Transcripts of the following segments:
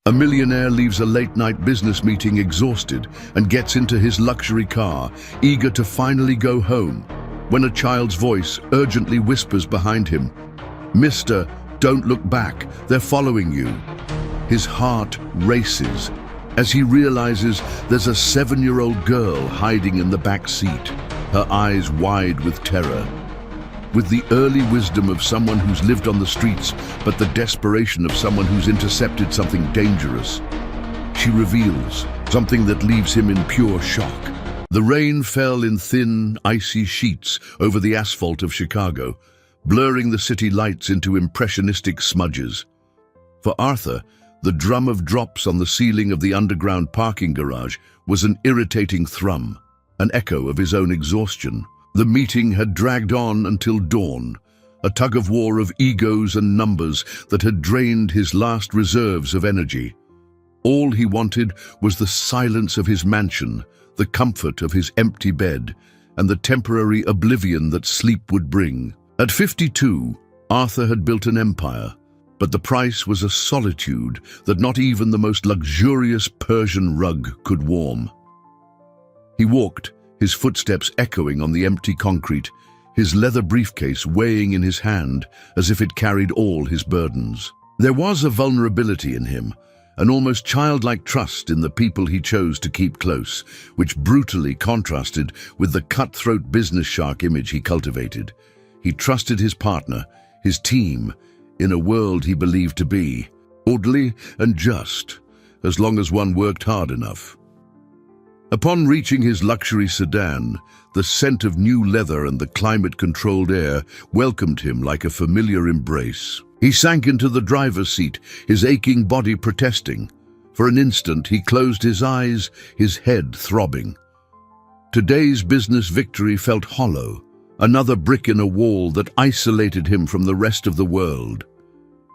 A millionaire leaves a late-night business meeting exhausted and gets into his luxury car, eager to finally go home, when a child's voice urgently whispers behind him, "Mister, don't look back, they're following you." His heart races as he realizes there's a 7-year-old girl hiding in the back seat, her eyes wide with terror. With the early wisdom of someone who's lived on the streets, but the desperation of someone who's intercepted something dangerous, she reveals something that leaves him in pure shock. The rain fell in thin, icy sheets over the asphalt of Chicago, blurring the city lights into impressionistic smudges. For Arthur, the drum of drops on the ceiling of the underground parking garage was an irritating thrum, an echo of his own exhaustion. The meeting had dragged on until dawn, a tug-of-war of egos and numbers that had drained his last reserves of energy. All he wanted was the silence of his mansion, the comfort of his empty bed, and the temporary oblivion that sleep would bring. At 52, Arthur had built an empire, but the price was a solitude that not even the most luxurious Persian rug could warm. He walked, his footsteps echoing on the empty concrete, his leather briefcase weighing in his hand as if it carried all his burdens. There was a vulnerability in him, an almost childlike trust in the people he chose to keep close, which brutally contrasted with the cutthroat business shark image he cultivated. He trusted his partner, his team, in a world he believed to be orderly and just, as long as one worked hard enough. Upon reaching his luxury sedan, the scent of new leather and the climate-controlled air welcomed him like a familiar embrace. He sank into the driver's seat, his aching body protesting. For an instant, he closed his eyes, his head throbbing. Today's business victory felt hollow, another brick in a wall that isolated him from the rest of the world.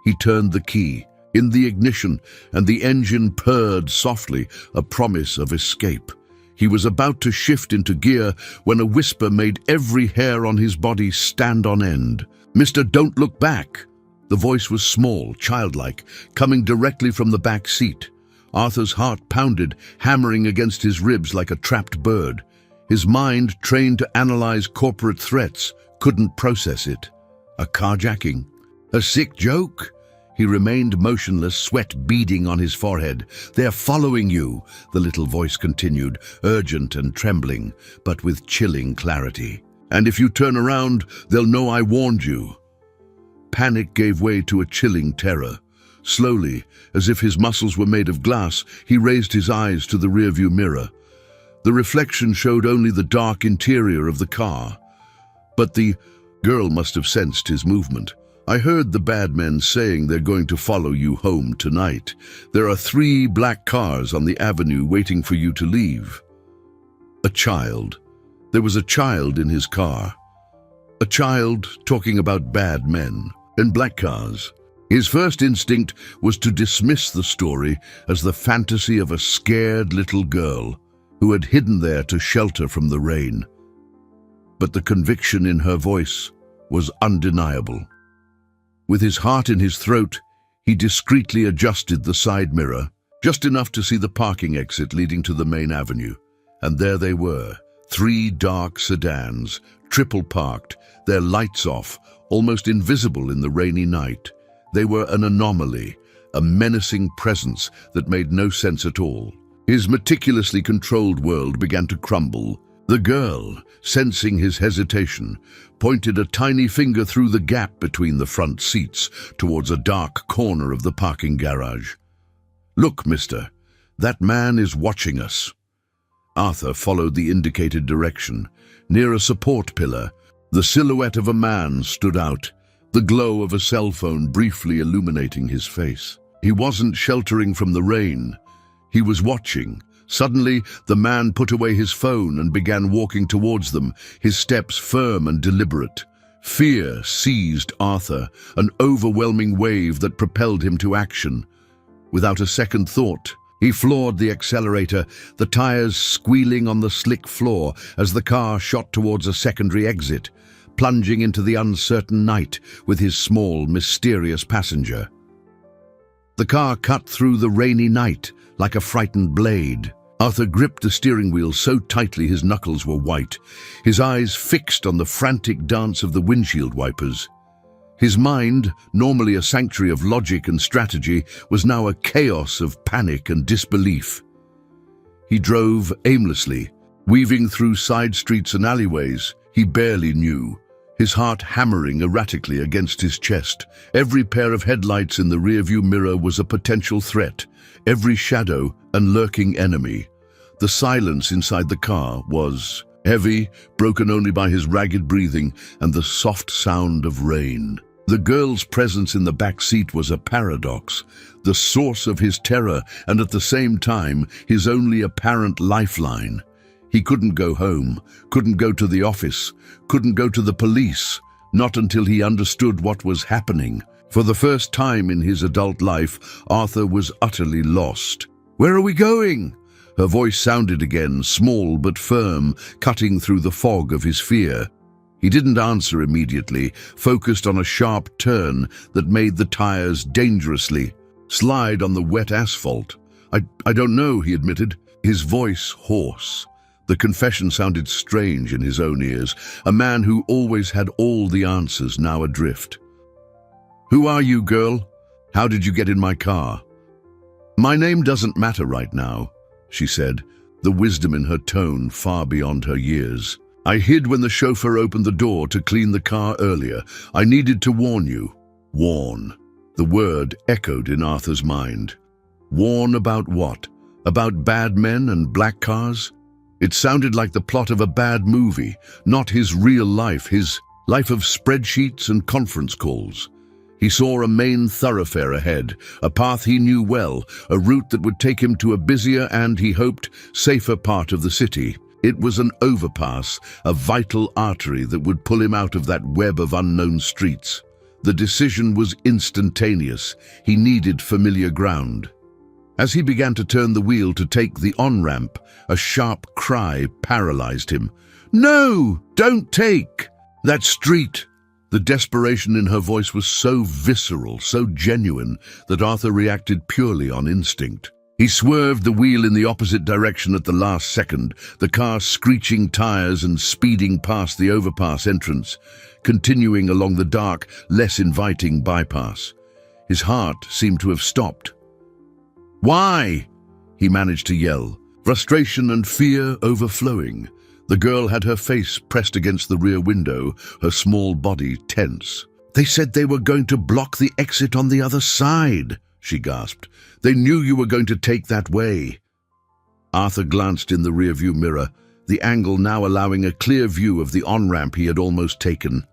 He turned the key in the ignition, and the engine purred softly, a promise of escape. He was about to shift into gear when a whisper made every hair on his body stand on end. "Mister, don't look back." The voice was small, childlike, coming directly from the back seat. Arthur's heart pounded, hammering against his ribs like a trapped bird. His mind, trained to analyze corporate threats, couldn't process it. A carjacking? A sick joke? He remained motionless, sweat beading on his forehead. "They're following you," the little voice continued, urgent and trembling, but with chilling clarity. "And if you turn around, they'll know I warned you." Panic gave way to a chilling terror. Slowly, as if his muscles were made of glass, he raised his eyes to the rearview mirror. The reflection showed only the dark interior of the car. But the girl must have sensed his movement. "I heard the bad men saying they're going to follow you home tonight. There are 3 black cars on the avenue waiting for you to leave." A child. There was a child in his car. A child talking about bad men and black cars. His first instinct was to dismiss the story as the fantasy of a scared little girl who had hidden there to shelter from the rain. But the conviction in her voice was undeniable. With his heart in his throat, he discreetly adjusted the side mirror, just enough to see the parking exit leading to the main avenue. And there they were, 3 dark sedans, triple parked, their lights off, almost invisible in the rainy night. They were an anomaly, a menacing presence that made no sense at all. His meticulously controlled world began to crumble. The girl, sensing his hesitation, pointed a tiny finger through the gap between the front seats towards a dark corner of the parking garage. "Look, mister, that man is watching us." Arthur followed the indicated direction. Near a support pillar, the silhouette of a man stood out, the glow of a cell phone briefly illuminating his face. He wasn't sheltering from the rain. He was watching. Suddenly, the man put away his phone and began walking towards them, his steps firm and deliberate. Fear seized Arthur, an overwhelming wave that propelled him to action. Without a second thought, he floored the accelerator, the tires squealing on the slick floor as the car shot towards a secondary exit, plunging into the uncertain night with his small, mysterious passenger. The car cut through the rainy night like a frightened blade. Arthur gripped the steering wheel so tightly his knuckles were white, his eyes fixed on the frantic dance of the windshield wipers. His mind, normally a sanctuary of logic and strategy, was now a chaos of panic and disbelief. He drove aimlessly, weaving through side streets and alleyways he barely knew, his heart hammering erratically against his chest. Every pair of headlights in the rearview mirror was a potential threat, every shadow and lurking enemy. The silence inside the car was heavy, broken only by his ragged breathing and the soft sound of rain. The girl's presence in the back seat was a paradox, the source of his terror and at the same time his only apparent lifeline. He couldn't go home, couldn't go to the office, couldn't go to the police, not until he understood what was happening. For the first time in his adult life, Arthur was utterly lost. "Where are we going?" Her voice sounded again, small but firm, cutting through the fog of his fear. He didn't answer immediately, focused on a sharp turn that made the tires dangerously slide on the wet asphalt. I don't know, he admitted, his voice hoarse. The confession sounded strange in his own ears, a man who always had all the answers now adrift. "Who are you, girl? How did you get in my car?" "My name doesn't matter right now," she said, the wisdom in her tone far beyond her years. "I hid when the chauffeur opened the door to clean the car earlier. I needed to warn you." Warn. The word echoed in Arthur's mind. Warn about what? About bad men and black cars? It sounded like the plot of a bad movie, not his real life, his life of spreadsheets and conference calls. He saw a main thoroughfare ahead, a path he knew well, a route that would take him to a busier and, he hoped, safer part of the city. It was an overpass, a vital artery that would pull him out of that web of unknown streets. The decision was instantaneous. He needed familiar ground. As he began to turn the wheel to take the on-ramp, a sharp cry paralyzed him. "No, don't take that street!" The desperation in her voice was so visceral, so genuine, that Arthur reacted purely on instinct. He swerved the wheel in the opposite direction at the last second, the car screeching tires and speeding past the overpass entrance, continuing along the dark, less inviting bypass. His heart seemed to have stopped. "Why?" he managed to yell, frustration and fear overflowing. The girl had her face pressed against the rear window, her small body tense. "They said they were going to block the exit on the other side," she gasped. "They knew you were going to take that way." Arthur glanced in the rearview mirror, the angle now allowing a clear view of the on-ramp he had almost taken.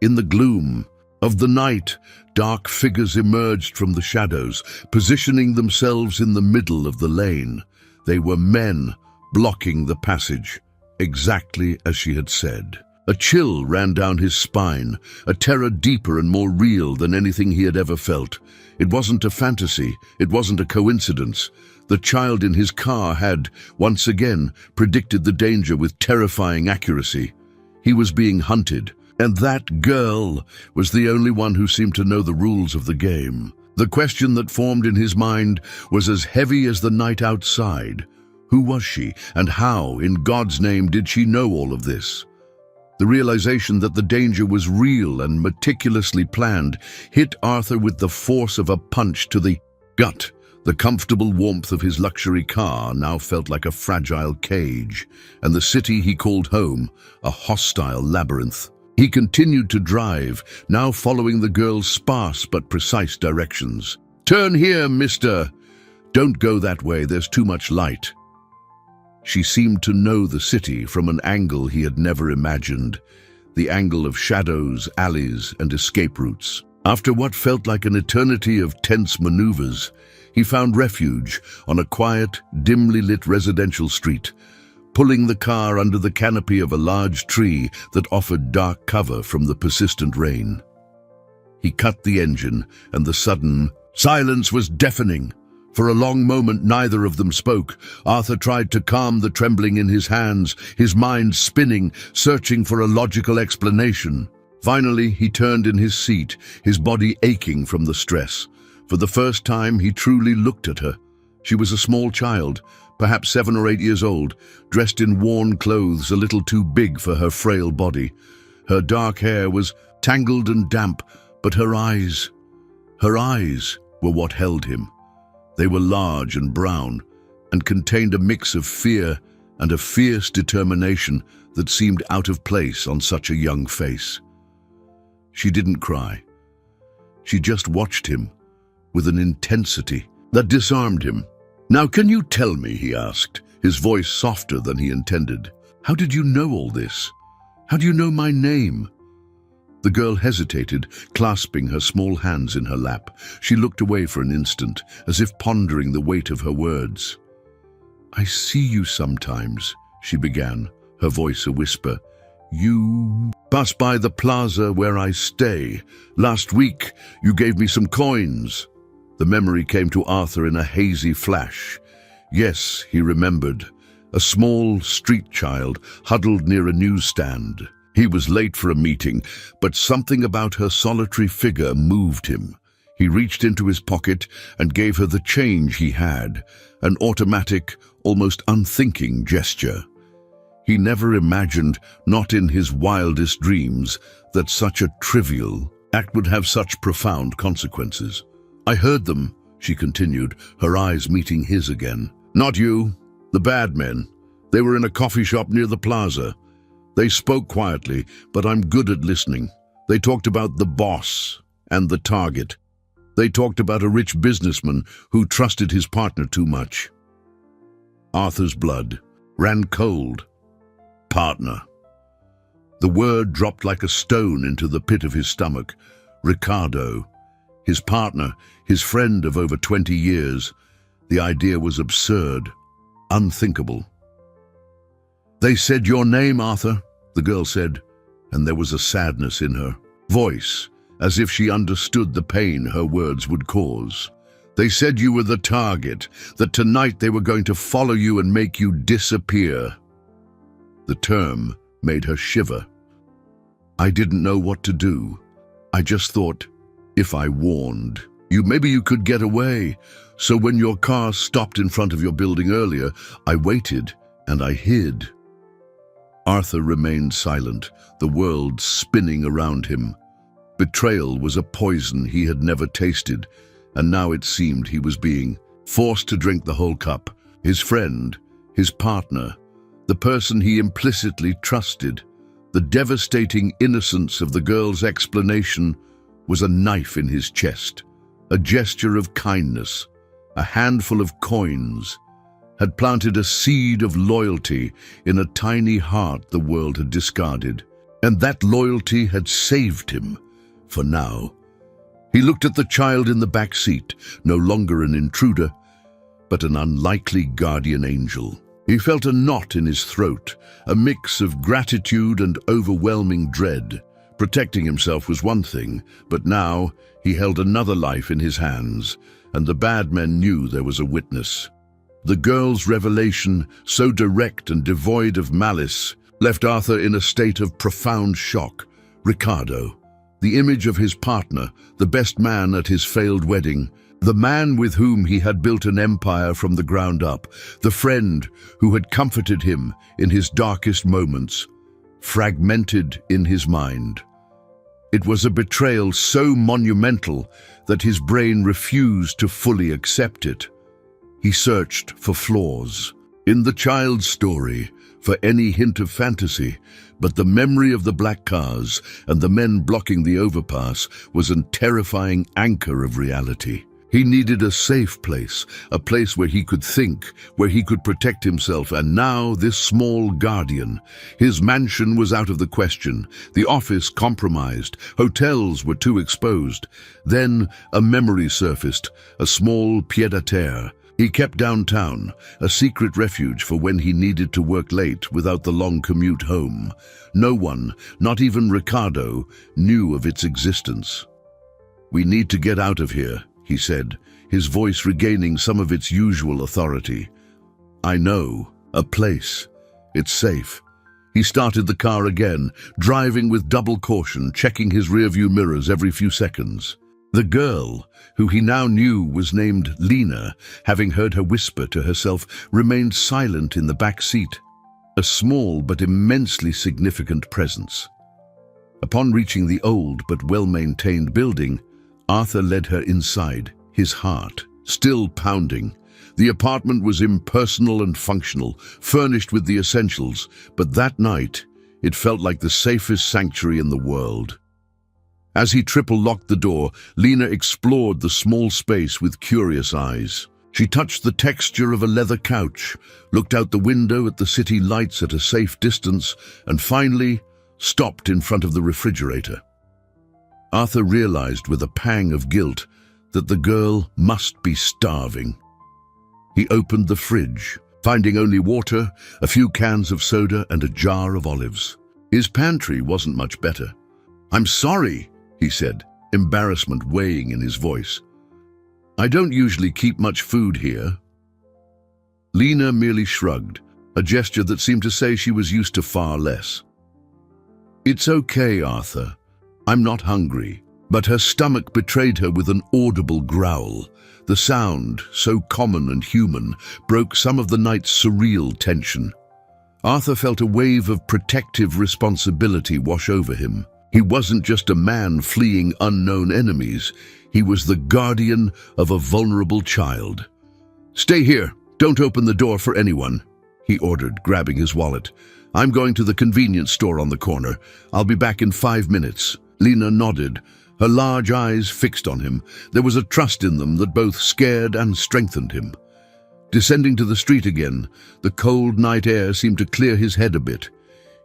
In the gloom of the night, dark figures emerged from the shadows, positioning themselves in the middle of the lane. They were men, blocking the passage, exactly as she had said. A chill ran down his spine, a terror deeper and more real than anything he had ever felt. It wasn't a fantasy, it wasn't a coincidence. The child in his car had, once again, predicted the danger with terrifying accuracy. He was being hunted, and that girl was the only one who seemed to know the rules of the game. The question that formed in his mind was as heavy as the night outside. Who was she, and how, in God's name, did she know all of this? The realization that the danger was real and meticulously planned hit Arthur with the force of a punch to the gut. The comfortable warmth of his luxury car now felt like a fragile cage, and the city he called home, a hostile labyrinth. He continued to drive, now following the girl's sparse but precise directions. "Turn here, mister! Don't go that way, there's too much light." She seemed to know the city from an angle he had never imagined, the angle of shadows, alleys, and escape routes. After what felt like an eternity of tense maneuvers, he found refuge on a quiet, dimly lit residential street, pulling the car under the canopy of a large tree that offered dark cover from the persistent rain. He cut the engine, and the sudden silence was deafening. For a long moment, neither of them spoke. Arthur tried to calm the trembling in his hands, his mind spinning, searching for a logical explanation. Finally, he turned in his seat, his body aching from the stress. For the first time, he truly looked at her. She was a small child, perhaps 7 or 8 years old, dressed in worn clothes a little too big for her frail body. Her dark hair was tangled and damp, but her eyes were what held him. They were large and brown, and contained a mix of fear and a fierce determination that seemed out of place on such a young face. She didn't cry. She just watched him with an intensity that disarmed him. "Now can you tell me," he asked, his voice softer than he intended, "how did you know all this? How do you know my name?" The girl hesitated, clasping her small hands in her lap. She looked away for an instant, as if pondering the weight of her words. "I see you sometimes," she began, her voice a whisper. "You pass by the plaza where I stay. Last week, you gave me some coins." The memory came to Arthur in a hazy flash. Yes, he remembered. A small street child huddled near a newsstand. He was late for a meeting, but something about her solitary figure moved him. He reached into his pocket and gave her the change he had, an automatic, almost unthinking gesture. He never imagined, not in his wildest dreams, that such a trivial act would have such profound consequences. "I heard them," she continued, her eyes meeting his again. "Not you, the bad men. They were in a coffee shop near the plaza. They spoke quietly, but I'm good at listening. They talked about the boss and the target. They talked about a rich businessman who trusted his partner too much." Arthur's blood ran cold. Partner. The word dropped like a stone into the pit of his stomach. Ricardo. His partner, his friend of over 20 years. The idea was absurd, unthinkable. "They said your name, Arthur," the girl said, and there was a sadness in her voice, as if she understood the pain her words would cause. "They said you were the target, that tonight they were going to follow you and make you disappear." The term made her shiver. "I didn't know what to do. I just thought, if I warned you, maybe you could get away. So when your car stopped in front of your building earlier, I waited and I hid." Arthur remained silent, the world spinning around him. Betrayal was a poison he had never tasted, and now it seemed he was being forced to drink the whole cup. His friend, his partner, the person he implicitly trusted. The devastating innocence of the girl's explanation was a knife in his chest. A gesture of kindness, a handful of coins, had planted a seed of loyalty in a tiny heart the world had discarded. And that loyalty had saved him, for now. He looked at the child in the back seat, no longer an intruder, but an unlikely guardian angel. He felt a knot in his throat, a mix of gratitude and overwhelming dread. Protecting himself was one thing, but now he held another life in his hands, and the bad men knew there was a witness. The girl's revelation, so direct and devoid of malice, left Arthur in a state of profound shock. Ricardo, the image of his partner, the best man at his failed wedding, the man with whom he had built an empire from the ground up, the friend who had comforted him in his darkest moments, fragmented in his mind. It was a betrayal so monumental that his brain refused to fully accept it. He searched for flaws in the child's story, for any hint of fantasy, but the memory of the black cars and the men blocking the overpass was a terrifying anchor of reality. He needed a safe place, a place where he could think, where he could protect himself, and now this small guardian. His mansion was out of the question, the office compromised, hotels were too exposed. Then a memory surfaced, a small pied-à-terre. He kept downtown, a secret refuge for when he needed to work late without the long commute home. No one, not even Ricardo, knew of its existence. "We need to get out of here," he said, his voice regaining some of its usual authority. "I know, a place. It's safe." He started the car again, driving with double caution, checking his rearview mirrors every few seconds. The girl, who he now knew was named Lena, having heard her whisper to herself, remained silent in the back seat, a small but immensely significant presence. Upon reaching the old but well-maintained building, Arthur led her inside, his heart still pounding. The apartment was impersonal and functional, furnished with the essentials, but that night, it felt like the safest sanctuary in the world. As he triple-locked the door, Lena explored the small space with curious eyes. She touched the texture of a leather couch, looked out the window at the city lights at a safe distance, and finally stopped in front of the refrigerator. Arthur realized with a pang of guilt that the girl must be starving. He opened the fridge, finding only water, a few cans of soda, and a jar of olives. His pantry wasn't much better. "I'm sorry," he said, embarrassment weighing in his voice. "I don't usually keep much food here." Lena merely shrugged, a gesture that seemed to say she was used to far less. "It's okay, Arthur. I'm not hungry." But her stomach betrayed her with an audible growl. The sound, so common and human, broke some of the night's surreal tension. Arthur felt a wave of protective responsibility wash over him. He wasn't just a man fleeing unknown enemies. He was the guardian of a vulnerable child. "Stay here. Don't open the door for anyone," he ordered, grabbing his wallet. "I'm going to the convenience store on the corner. I'll be back in 5 minutes." Lena nodded, her large eyes fixed on him. There was a trust in them that both scared and strengthened him. Descending to the street again, the cold night air seemed to clear his head a bit.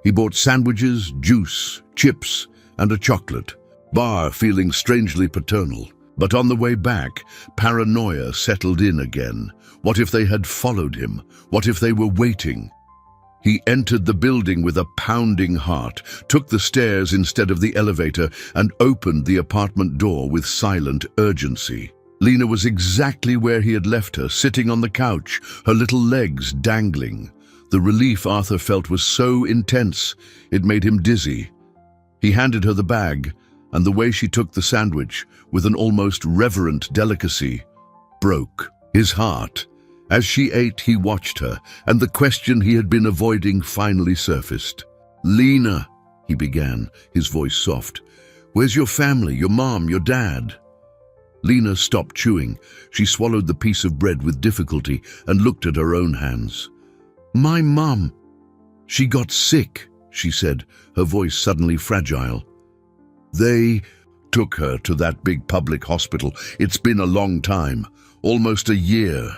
He bought sandwiches, juice, chips, and a chocolate, bar feeling strangely paternal. But on the way back, paranoia settled in again. What if they had followed him? What if they were waiting? He entered the building with a pounding heart, took the stairs instead of the elevator, and opened the apartment door with silent urgency. Lena was exactly where he had left her, sitting on the couch, her little legs dangling. The relief Arthur felt was so intense, it made him dizzy. He handed her the bag, and the way she took the sandwich, with an almost reverent delicacy, broke his heart. As she ate, he watched her, and the question he had been avoiding finally surfaced. "Lena," he began, his voice soft, "where's your family, your mom, your dad?" Lena stopped chewing. She swallowed the piece of bread with difficulty and looked at her own hands. "My mom. She got sick," she said, her voice suddenly fragile. "They took her to that big public hospital. It's been a long time, almost a year."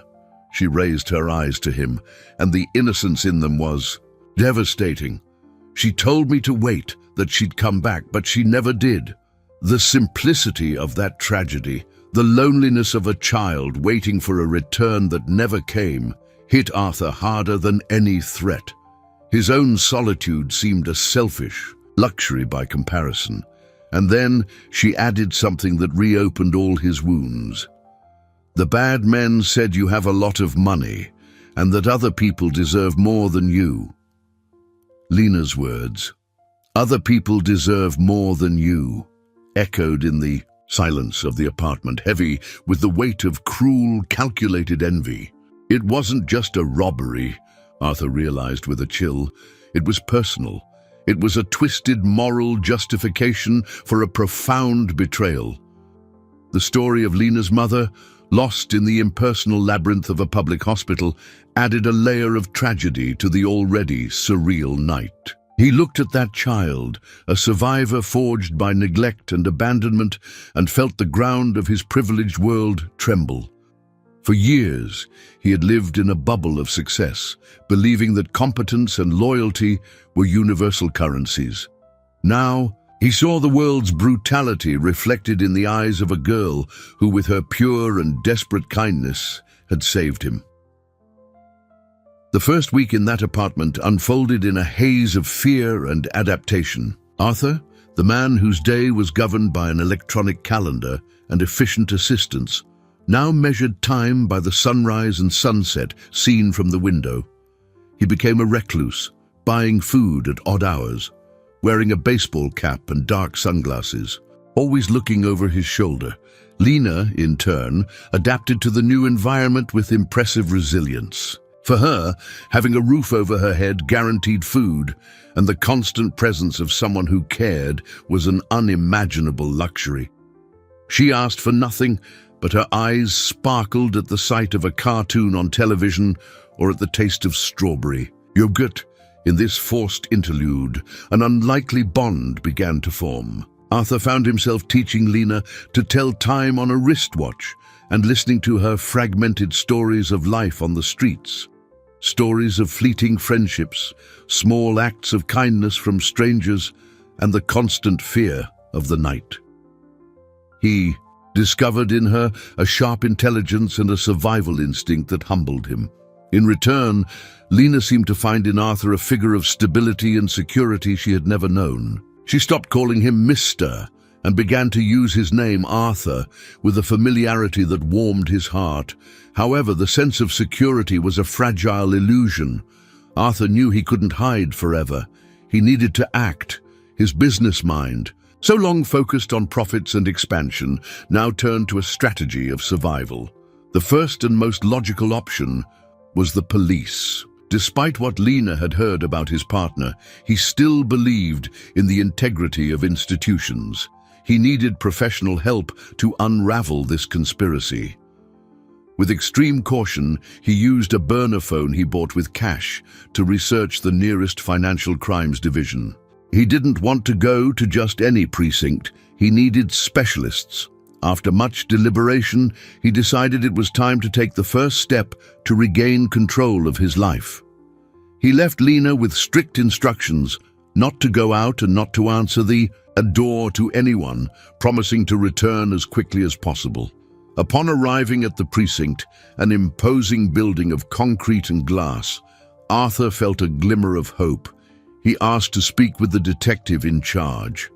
She raised her eyes to him, and the innocence in them was devastating. "She told me to wait, that she'd come back, but she never did." The simplicity of that tragedy, the loneliness of a child waiting for a return that never came, hit Arthur harder than any threat. His own solitude seemed a selfish luxury by comparison. And then she added something that reopened all his wounds. "The bad men said you have a lot of money, and that other people deserve more than you." Lena's words, "Other people deserve more than you," echoed in the silence of the apartment, heavy with the weight of cruel, calculated envy. It wasn't just a robbery, Arthur realized with a chill. It was personal. It was a twisted moral justification for a profound betrayal. The story of Lena's mother, lost in the impersonal labyrinth of a public hospital, added a layer of tragedy to the already surreal night. He looked at that child, a survivor forged by neglect and abandonment, and felt the ground of his privileged world tremble. For years, he had lived in a bubble of success, believing that competence and loyalty were universal currencies. Now, he saw the world's brutality reflected in the eyes of a girl who, with her pure and desperate kindness, had saved him. The first week in that apartment unfolded in a haze of fear and adaptation. Arthur, the man whose day was governed by an electronic calendar and efficient assistants, now measured time by the sunrise and sunset seen from the window. He became a recluse, buying food at odd hours, wearing a baseball cap and dark sunglasses, always looking over his shoulder, Lena, in turn, adapted to the new environment with impressive resilience. For her, having a roof over her head guaranteed food, and the constant presence of someone who cared was an unimaginable luxury. She asked for nothing, but her eyes sparkled at the sight of a cartoon on television or at the taste of strawberry yogurt. In this forced interlude, an unlikely bond began to form. Arthur found himself teaching Lena to tell time on a wristwatch and listening to her fragmented stories of life on the streets. Stories of fleeting friendships, small acts of kindness from strangers, and the constant fear of the night. He discovered in her a sharp intelligence and a survival instinct that humbled him. In return, Lena seemed to find in Arthur a figure of stability and security she had never known. She stopped calling him Mr. and began to use his name Arthur with a familiarity that warmed his heart. However, the sense of security was a fragile illusion. Arthur knew he couldn't hide forever. He needed to act. His business mind, so long focused on profits and expansion, now turned to a strategy of survival. The first and most logical option was the police. Despite what Lena had heard about his partner, he still believed in the integrity of institutions. He needed professional help to unravel this conspiracy. With extreme caution, he used a burner phone he bought with cash to research the nearest financial crimes division. He didn't want to go to just any precinct. He needed specialists. After much deliberation, he decided it was time to take the first step to regain control of his life. He left Lena with strict instructions not to go out and not to answer the door to anyone, promising to return as quickly as possible. Upon arriving at the precinct, an imposing building of concrete and glass, Arthur felt a glimmer of hope. He asked to speak with the detective in charge.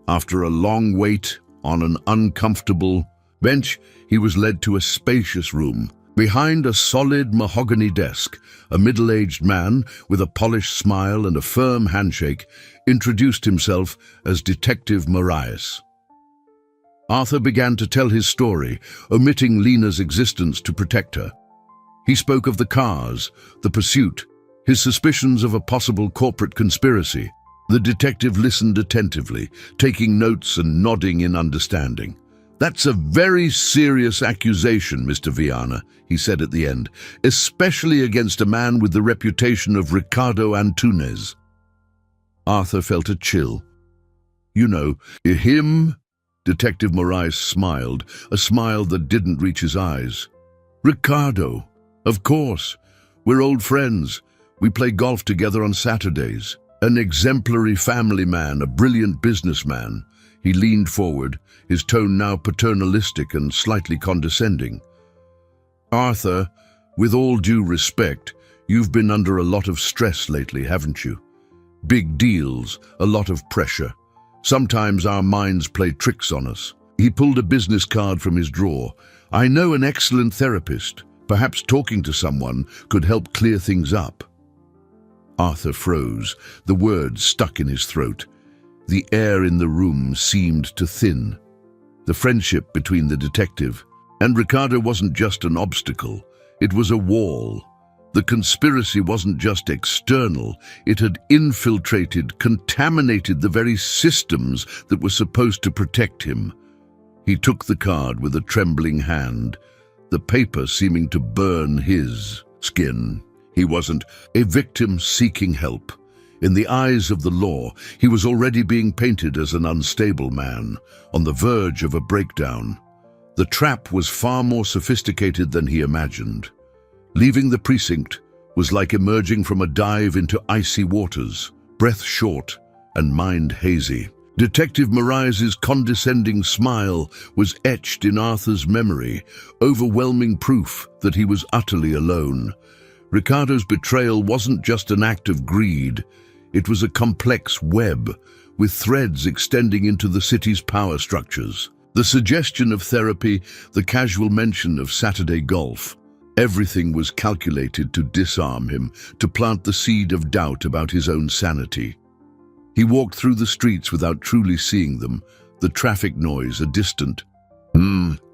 After a long wait on an uncomfortable bench, he was led to a spacious room. Behind a solid mahogany desk, a middle-aged man with a polished smile and a firm handshake introduced himself as Detective Marias. Arthur began to tell his story, omitting Lena's existence to protect her. He spoke of the cars, the pursuit, his suspicions of a possible corporate conspiracy. The detective listened attentively, taking notes and nodding in understanding. "That's a very serious accusation, Mr. Viana," he said at the end, "especially against a man with the reputation of Ricardo Antunes." Arthur felt a chill. "You know, him?" Detective Moraes smiled, a smile that didn't reach his eyes. "Ricardo, of course. We're old friends. We play golf together on Saturdays. An exemplary family man, a brilliant businessman." He leaned forward, his tone now paternalistic and slightly condescending. "Arthur, with all due respect, you've been under a lot of stress lately, haven't you? Big deals, a lot of pressure. Sometimes our minds play tricks on us." He pulled a business card from his drawer. "I know an excellent therapist. Perhaps talking to someone could help clear things up." Arthur froze, the words stuck in his throat. The air in the room seemed to thin. The friendship between the detective and Ricardo wasn't just an obstacle, it was a wall. The conspiracy wasn't just external, it had infiltrated, contaminated the very systems that were supposed to protect him. He took the card with a trembling hand, the paper seeming to burn his skin. He wasn't a victim seeking help. In the eyes of the law, he was already being painted as an unstable man, on the verge of a breakdown. The trap was far more sophisticated than he imagined. Leaving the precinct was like emerging from a dive into icy waters, breath short and mind hazy. Detective Marias's condescending smile was etched in Arthur's memory, overwhelming proof that he was utterly alone. Ricardo's betrayal wasn't just an act of greed. It was a complex web, with threads extending into the city's power structures. The suggestion of therapy, the casual mention of Saturday golf, everything was calculated to disarm him, to plant the seed of doubt about his own sanity. He walked through the streets without truly seeing them, the traffic noise a distant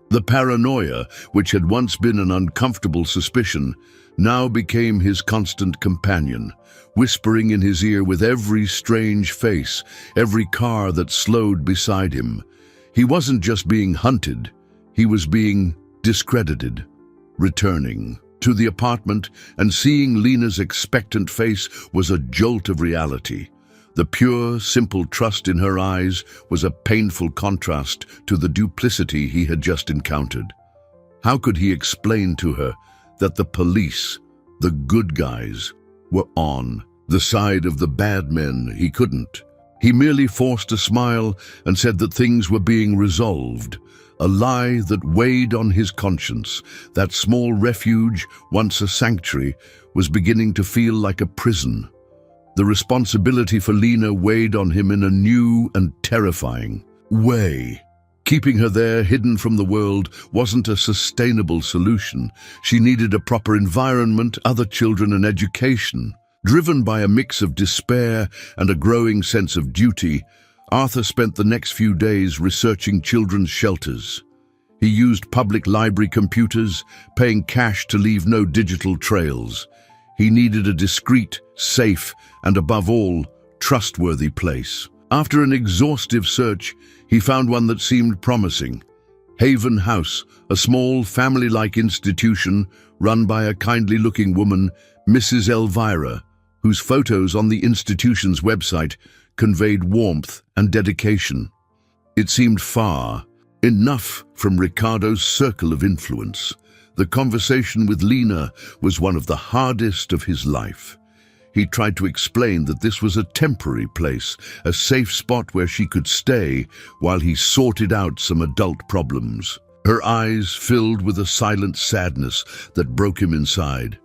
The paranoia, which had once been an uncomfortable suspicion, now became his constant companion, whispering in his ear with every strange face, every car that slowed beside him. He wasn't just being hunted, he was being discredited. Returning to the apartment and seeing Lena's expectant face was a jolt of reality. The pure, simple trust in her eyes was a painful contrast to the duplicity he had just encountered. How could he explain to her that the police, the good guys, were on the side of the bad men? He couldn't. He merely forced a smile and said that things were being resolved. A lie that weighed on his conscience. That small refuge, once a sanctuary, was beginning to feel like a prison. The responsibility for Lena weighed on him in a new and terrifying way. Keeping her there, hidden from the world, wasn't a sustainable solution. She needed a proper environment, other children, and education. Driven by a mix of despair and a growing sense of duty, Arthur spent the next few days researching children's shelters. He used public library computers, paying cash to leave no digital trails. He needed a discreet, safe, and above all, trustworthy place. After an exhaustive search, he found one that seemed promising. Haven House, a small, family-like institution run by a kindly-looking woman, Mrs. Elvira, whose photos on the institution's website conveyed warmth and dedication. It seemed far, enough from Ricardo's circle of influence. The conversation with Lena was one of the hardest of his life. He tried to explain that this was a temporary place, a safe spot where she could stay while he sorted out some adult problems. Her eyes filled with a silent sadness that broke him inside.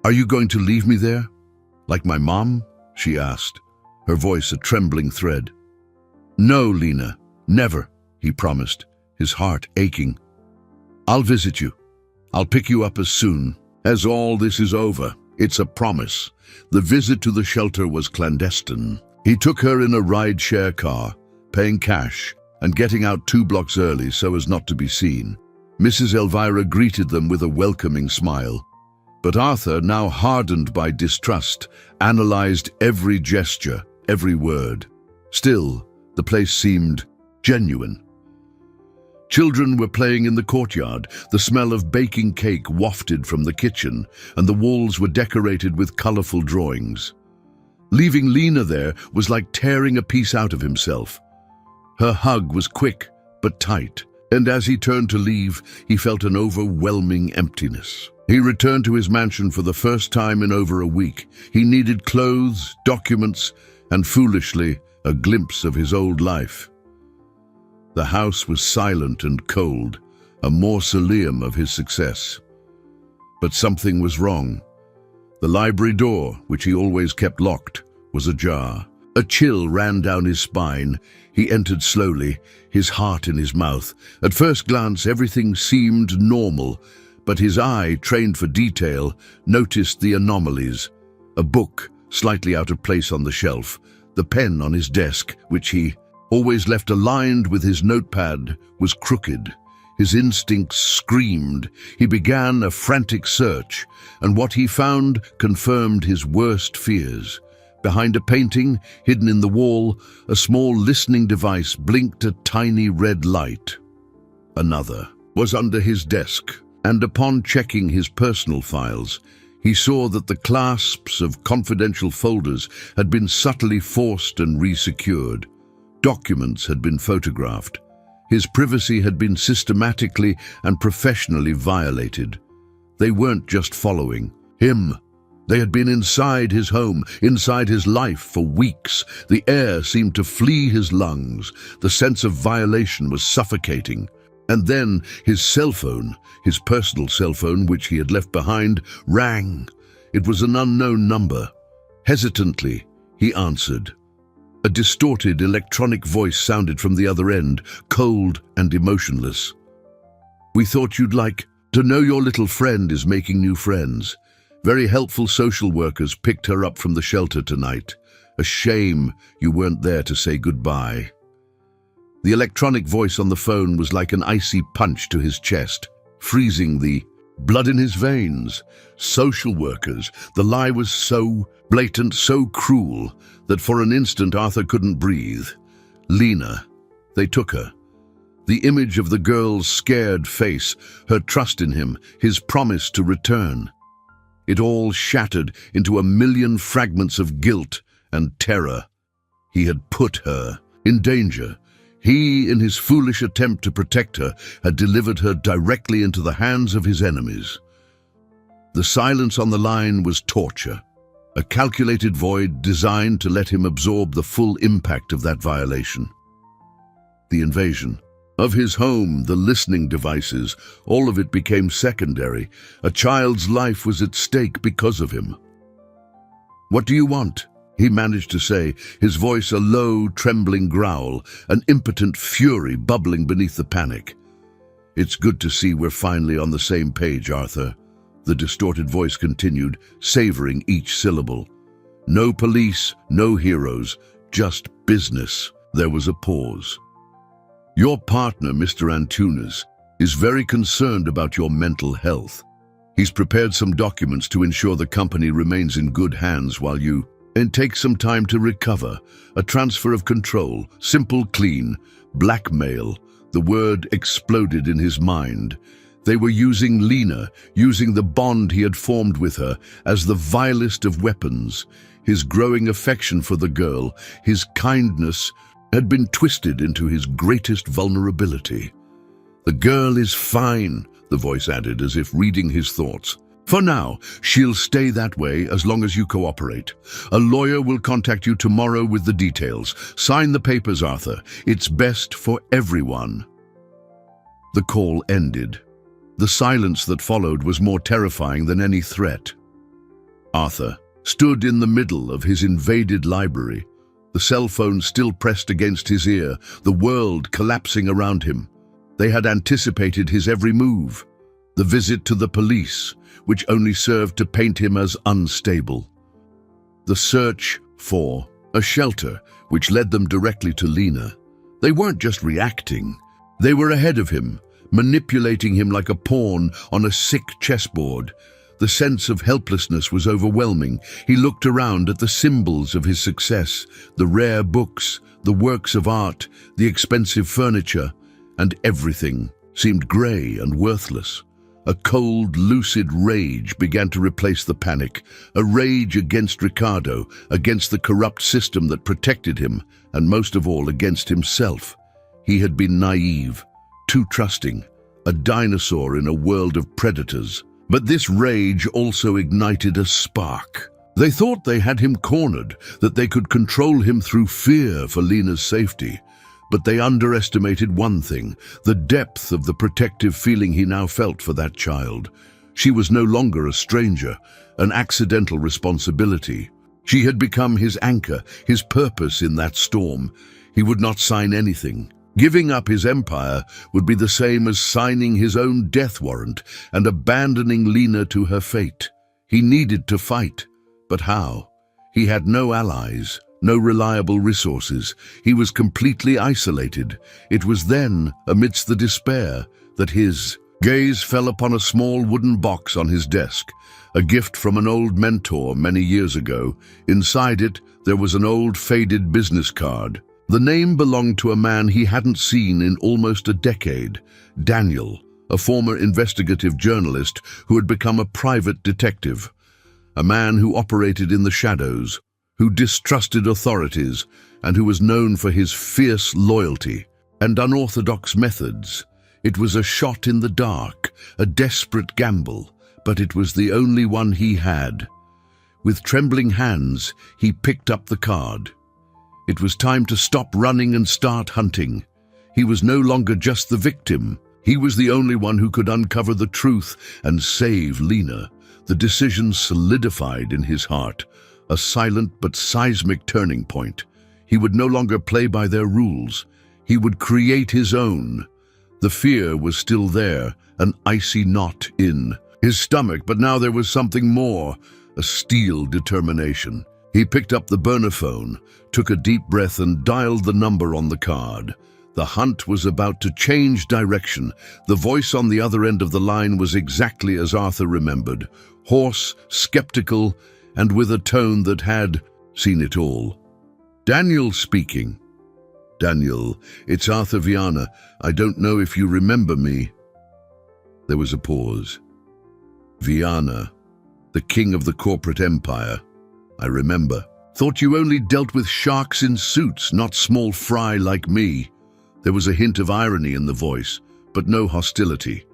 "Are you going to leave me there? Like my mom?" she asked, her voice a trembling thread. "No, Lena, never," he promised, his heart aching. "I'll visit you. I'll pick you up as soon as all this is over. It's a promise." The visit to the shelter was clandestine. He took her in a ride-share car, paying cash and getting out 2 blocks early so as not to be seen. Mrs. Elvira greeted them with a welcoming smile. But Arthur, now hardened by distrust, analyzed every gesture, every word. Still, the place seemed genuine. Children were playing in the courtyard, the smell of baking cake wafted from the kitchen, and the walls were decorated with colorful drawings. Leaving Lena there was like tearing a piece out of himself. Her hug was quick but tight, and as he turned to leave, he felt an overwhelming emptiness. He returned to his mansion for the first time in over a week. He needed clothes, documents, and foolishly, a glimpse of his old life. The house was silent and cold, a mausoleum of his success. But something was wrong. The library door, which he always kept locked, was ajar. A chill ran down his spine. He entered slowly, his heart in his mouth. At first glance, everything seemed normal, but his eye, trained for detail, noticed the anomalies. A book, slightly out of place on the shelf, the pen on his desk, which he always left aligned with his notepad, was crooked. His instincts screamed. He began a frantic search, and what he found confirmed his worst fears. Behind a painting, hidden in the wall, a small listening device blinked a tiny red light. Another was under his desk, and upon checking his personal files, he saw that the clasps of confidential folders had been subtly forced and resecured. Documents had been photographed. His privacy had been systematically and professionally violated. They weren't just following him. They had been inside his home, inside his life for weeks. The air seemed to flee his lungs. The sense of violation was suffocating. And then his cell phone, his personal cell phone, which he had left behind, rang. It was an unknown number. Hesitantly, he answered. A distorted electronic voice sounded from the other end, cold and emotionless. "We thought you'd like to know your little friend is making new friends. Very helpful social workers picked her up from the shelter tonight. A shame you weren't there to say goodbye." The electronic voice on the phone was like an icy punch to his chest, freezing the blood in his veins. Social workers. The lie was so blatant, so cruel, that for an instant Arthur couldn't breathe. Lena. They took her. The image of the girl's scared face, her trust in him, his promise to return. It all shattered into a million fragments of guilt and terror. He had put her in danger. He, in his foolish attempt to protect her, had delivered her directly into the hands of his enemies. The silence on the line was torture, a calculated void designed to let him absorb the full impact of that violation. The invasion of his home, the listening devices, all of it became secondary. A child's life was at stake because of him. "What do you want?" he managed to say, his voice a low, trembling growl, an impotent fury bubbling beneath the panic. "It's good to see we're finally on the same page, Arthur," the distorted voice continued, savoring each syllable. "No police, no heroes, just business." There was a pause. "Your partner, Mr. Antunes, is very concerned about your mental health. He's prepared some documents to ensure the company remains in good hands while you take some time to recover. A transfer of control, simple, clean, blackmail." The word exploded in his mind. They were using Lena, using the bond he had formed with her, as the vilest of weapons. His growing affection for the girl, his kindness, had been twisted into his greatest vulnerability. "The girl is fine," the voice added, as if reading his thoughts. "For now, she'll stay that way as long as you cooperate. A lawyer will contact you tomorrow with the details. Sign the papers, Arthur. It's best for everyone." The call ended. The silence that followed was more terrifying than any threat. Arthur stood in the middle of his invaded library, the cell phone still pressed against his ear, the world collapsing around him. They had anticipated his every move. The visit to the police, which only served to paint him as unstable. The search for a shelter, which led them directly to Lena. They weren't just reacting. They were ahead of him, manipulating him like a pawn on a sick chessboard. The sense of helplessness was overwhelming. He looked around at the symbols of his success, the rare books, the works of art, the expensive furniture, and everything seemed grey and worthless. A cold, lucid rage began to replace the panic, a rage against Ricardo, against the corrupt system that protected him, and most of all against himself. He had been naive, too trusting, a dinosaur in a world of predators. But this rage also ignited a spark. They thought they had him cornered, that they could control him through fear for Lena's safety. But they underestimated one thing, the depth of the protective feeling he now felt for that child. She was no longer a stranger, an accidental responsibility. She had become his anchor, his purpose in that storm. He would not sign anything. Giving up his empire would be the same as signing his own death warrant and abandoning Lena to her fate. He needed to fight, but how? He had no allies, no reliable resources. He was completely isolated. It was then, amidst the despair, that his gaze fell upon a small wooden box on his desk, a gift from an old mentor many years ago. Inside it, there was an old faded business card. The name belonged to a man he hadn't seen in almost a decade, Daniel, a former investigative journalist who had become a private detective, a man who operated in the shadows, who distrusted authorities, and who was known for his fierce loyalty and unorthodox methods. It was a shot in the dark, a desperate gamble, but it was the only one he had. With trembling hands, he picked up the card. It was time to stop running and start hunting. He was no longer just the victim. He was the only one who could uncover the truth and save Lena. The decision solidified in his heart, a silent but seismic turning point. He would no longer play by their rules. He would create his own. The fear was still there, an icy knot in his stomach, but now there was something more, a steel determination. He picked up the burner phone, took a deep breath and dialed the number on the card. The hunt was about to change direction. The voice on the other end of the line was exactly as Arthur remembered, hoarse, skeptical, and with a tone that had seen it all. Daniel speaking. "Daniel, it's Arthur Viana. I don't know if you remember me." There was a pause. "Viana, the king of the corporate empire. I remember. Thought you only dealt with sharks in suits, not small fry like me." There was a hint of irony in the voice, but no hostility.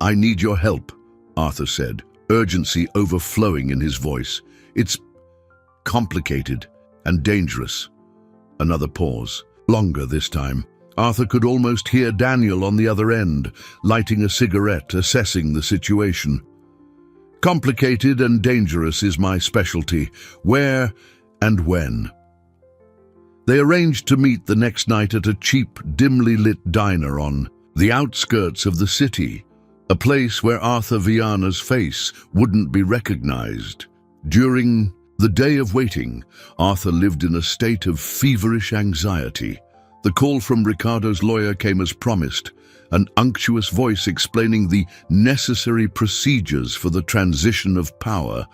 "I need your help," Arthur said, urgency overflowing in his voice. "It's complicated and dangerous." Another pause, longer this time. Arthur could almost hear Daniel on the other end, lighting a cigarette, assessing the situation. "Complicated and dangerous is my specialty. Where and when?" They arranged to meet the next night at a cheap, dimly lit diner on the outskirts of the city, a place where Arthur Viana's face wouldn't be recognized. During the day of waiting, Arthur lived in a state of feverish anxiety. The call from Ricardo's lawyer came as promised, an unctuous voice explaining the necessary procedures for the transition of power,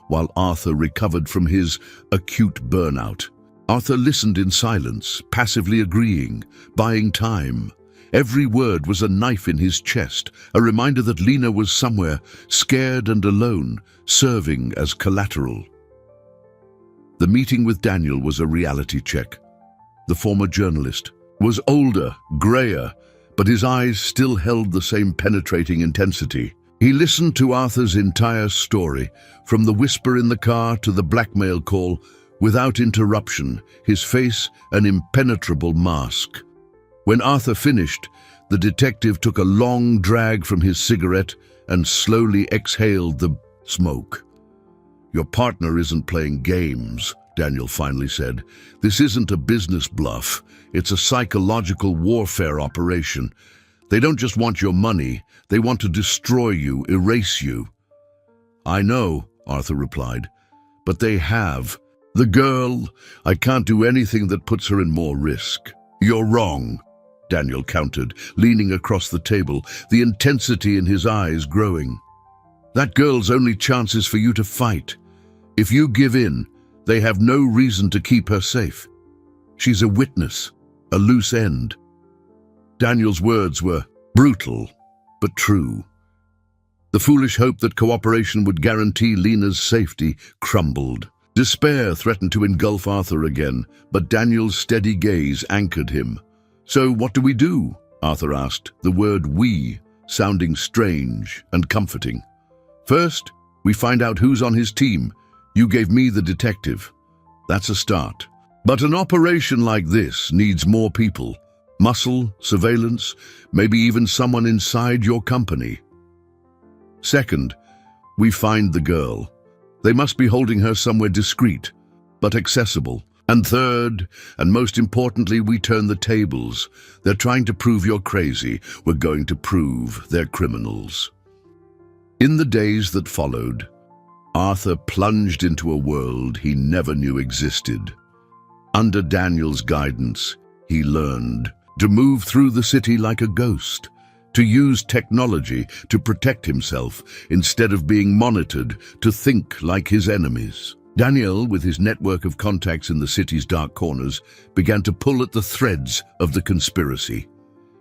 while Arthur recovered from his acute burnout. Arthur listened in silence, passively agreeing, buying time. Every word was a knife in his chest, a reminder that Lena was somewhere, scared and alone, serving as collateral. The meeting with Daniel was a reality check. The former journalist was older, grayer, but his eyes still held the same penetrating intensity. He listened to Arthur's entire story, from the whisper in the car to the blackmail call, without interruption, his face an impenetrable mask. When Arthur finished, the detective took a long drag from his cigarette and slowly exhaled the smoke. "Your partner isn't playing games," Daniel finally said. "This isn't a business bluff. It's a psychological warfare operation. They don't just want your money, they want to destroy you, erase you." "I know," Arthur replied, "but they have. The girl, I can't do anything that puts her in more risk." "You're wrong," Daniel countered, leaning across the table, the intensity in his eyes growing. "That girl's only chance is for you to fight. If you give in, they have no reason to keep her safe. She's a witness, a loose end." Daniel's words were brutal, but true. The foolish hope that cooperation would guarantee Lena's safety crumbled. Despair threatened to engulf Arthur again, but Daniel's steady gaze anchored him. "So what do we do?" Arthur asked, the word "we" sounding strange and comforting. "First, we find out who's on his team. You gave me the detective. That's a start. But an operation like this needs more people. Muscle, surveillance, maybe even someone inside your company. Second, we find the girl. They must be holding her somewhere discreet, but accessible. And third, and most importantly, we turn the tables. They're trying to prove you're crazy. We're going to prove they're criminals." In the days that followed, Arthur plunged into a world he never knew existed. Under Daniel's guidance, he learned to move through the city like a ghost, to use technology to protect himself instead of being monitored, to think like his enemies. Daniel, with his network of contacts in the city's dark corners, began to pull at the threads of the conspiracy.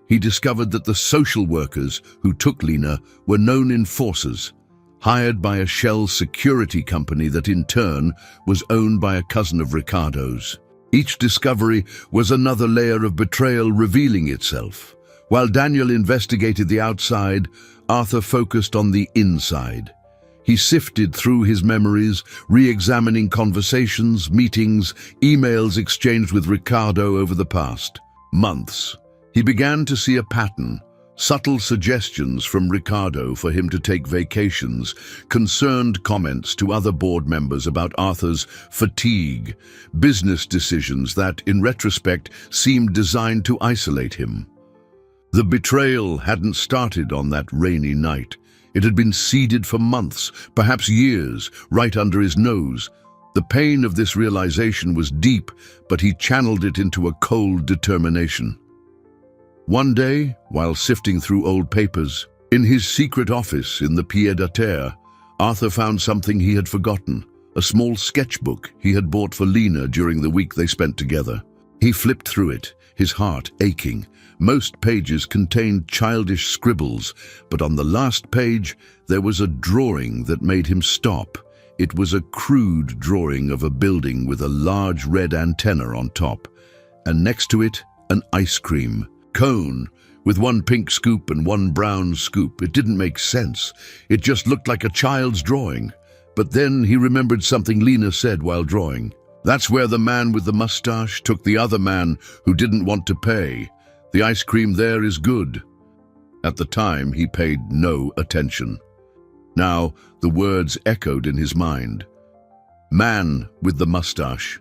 He discovered that the social workers who took Lena were known enforcers, hired by a shell security company that in turn was owned by a cousin of Ricardo's. Each discovery was another layer of betrayal revealing itself. While Daniel investigated the outside, Arthur focused on the inside. He sifted through his memories, re-examining conversations, meetings, emails exchanged with Ricardo over the past months. He began to see a pattern, subtle suggestions from Ricardo for him to take vacations, concerned comments to other board members about Arthur's fatigue, business decisions that, in retrospect, seemed designed to isolate him. The betrayal hadn't started on that rainy night. It had been seeded for months, perhaps years, right under his nose. The pain of this realization was deep, but he channeled it into a cold determination. One day, while sifting through old papers, in his secret office in the pied-à-terre, Arthur found something he had forgotten, a small sketchbook he had bought for Lena during the week they spent together. He flipped through it, his heart aching. Most pages contained childish scribbles, but on the last page there was a drawing that made him stop. It was a crude drawing of a building with a large red antenna on top, and next to it, an ice cream cone with one pink scoop and one brown scoop. It didn't make sense. It just looked like a child's drawing. But then he remembered something Lena said while drawing. That's where the man with the mustache took the other man who didn't want to pay. The ice cream there is good. At the time, he paid no attention. Now, the words echoed in his mind. Man with the mustache.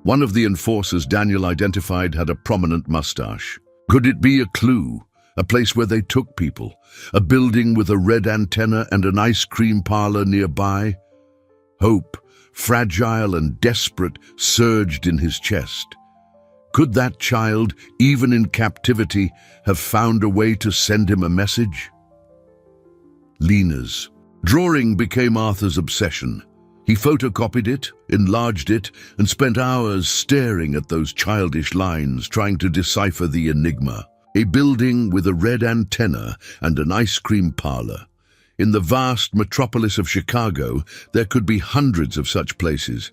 One of the enforcers Daniel identified had a prominent mustache. Could it be a clue? A place where they took people? A building with a red antenna and an ice cream parlor nearby? Hope, fragile and desperate, surged in his chest. Could that child, even in captivity, have found a way to send him a message? Lena's drawing became Arthur's obsession. He photocopied it, enlarged it, and spent hours staring at those childish lines, trying to decipher the enigma. A building with a red antenna and an ice cream parlor. In the vast metropolis of Chicago, there could be hundreds of such places.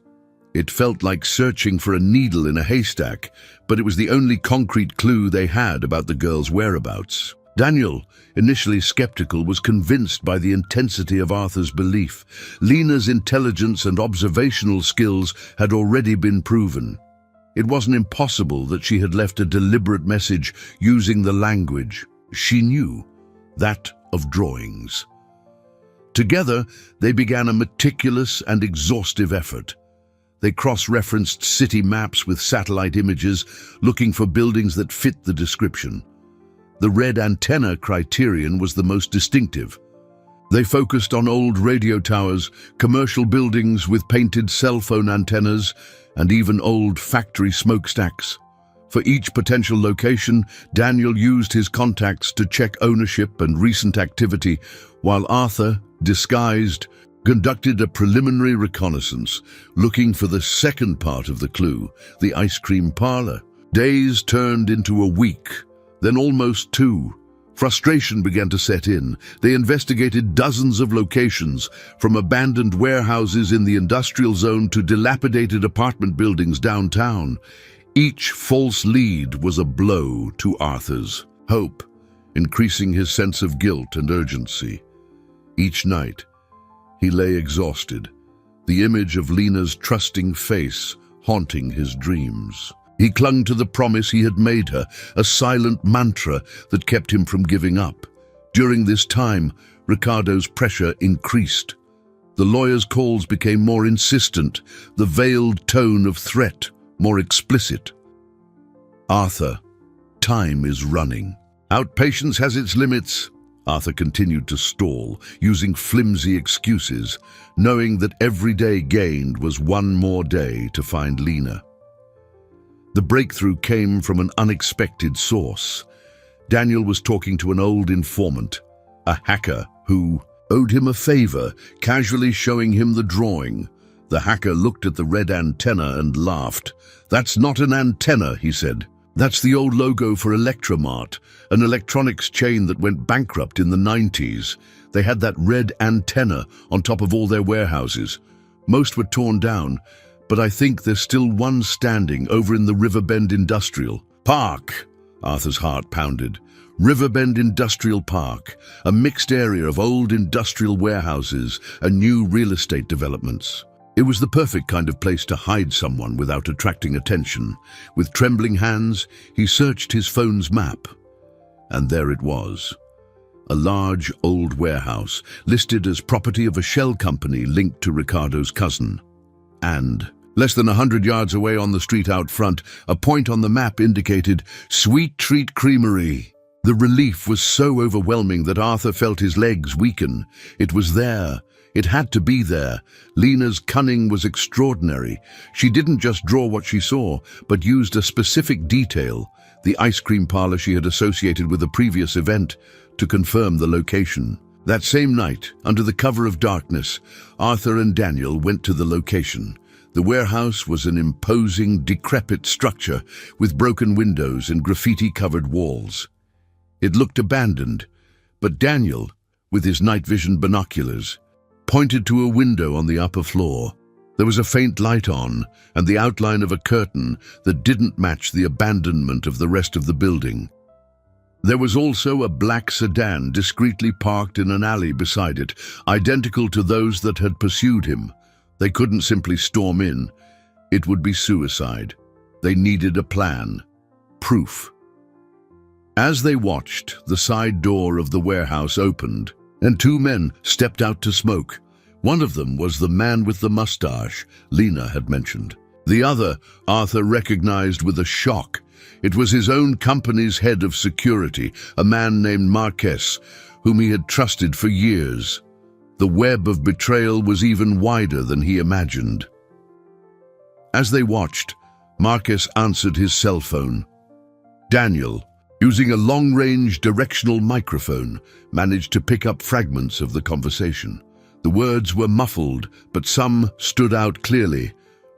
It felt like searching for a needle in a haystack, but it was the only concrete clue they had about the girl's whereabouts. Daniel, initially skeptical, was convinced by the intensity of Arthur's belief. Lena's intelligence and observational skills had already been proven. It wasn't impossible that she had left a deliberate message using the language she knew, that of drawings. Together, they began a meticulous and exhaustive effort. They cross-referenced city maps with satellite images, looking for buildings that fit the description. The red antenna criterion was the most distinctive. They focused on old radio towers, commercial buildings with painted cell phone antennas, and even old factory smokestacks. For each potential location, Daniel used his contacts to check ownership and recent activity, while Arthur, disguised, conducted a preliminary reconnaissance, looking for the second part of the clue, the ice cream parlor. Days turned into a week, then almost two. Frustration began to set in. They investigated dozens of locations, from abandoned warehouses in the industrial zone to dilapidated apartment buildings downtown. Each false lead was a blow to Arthur's hope, increasing his sense of guilt and urgency. Each night, he lay exhausted, the image of Lena's trusting face haunting his dreams. He clung to the promise he had made her, a silent mantra that kept him from giving up. During this time, Ricardo's pressure increased. The lawyer's calls became more insistent, the veiled tone of threat more explicit. Arthur, time is running. Outpatience has its limits. Arthur continued to stall, using flimsy excuses, knowing that every day gained was one more day to find Lena. The breakthrough came from an unexpected source. Daniel was talking to an old informant, a hacker who owed him a favor, casually showing him the drawing. The hacker looked at the red antenna and laughed. "That's not an antenna," he said. "That's the old logo for Electromart, an electronics chain that went bankrupt in the 90s. They had that red antenna on top of all their warehouses. Most were torn down, but I think there's still one standing over in the Riverbend Industrial Park." Arthur's heart pounded. Riverbend Industrial Park, a mixed area of old industrial warehouses and new real estate developments. It was the perfect kind of place to hide someone without attracting attention. With trembling hands, he searched his phone's map. And there it was. A large old warehouse, listed as property of a shell company linked to Ricardo's cousin. And less than 100 yards away on the street out front, a point on the map indicated Sweet Treat Creamery. The relief was so overwhelming that Arthur felt his legs weaken. It was there. It had to be there. Lena's cunning was extraordinary. She didn't just draw what she saw, but used a specific detail, the ice cream parlor she had associated with a previous event, to confirm the location. That same night, under the cover of darkness, Arthur and Daniel went to the location. The warehouse was an imposing, decrepit structure with broken windows and graffiti-covered walls. It looked abandoned, but Daniel, with his night vision binoculars, pointed to a window on the upper floor. There was a faint light on, and the outline of a curtain that didn't match the abandonment of the rest of the building. There was also a black sedan discreetly parked in an alley beside it, identical to those that had pursued him. They couldn't simply storm in. It would be suicide. They needed a plan. Proof. As they watched, the side door of the warehouse opened, and two men stepped out to smoke. One of them was the man with the mustache Lena had mentioned. The other, Arthur recognized with a shock. It was his own company's head of security, a man named Marquez, whom he had trusted for years. The web of betrayal was even wider than he imagined. As they watched, Marquez answered his cell phone. Daniel, using a long-range directional microphone, managed to pick up fragments of the conversation. The words were muffled, but some stood out clearly.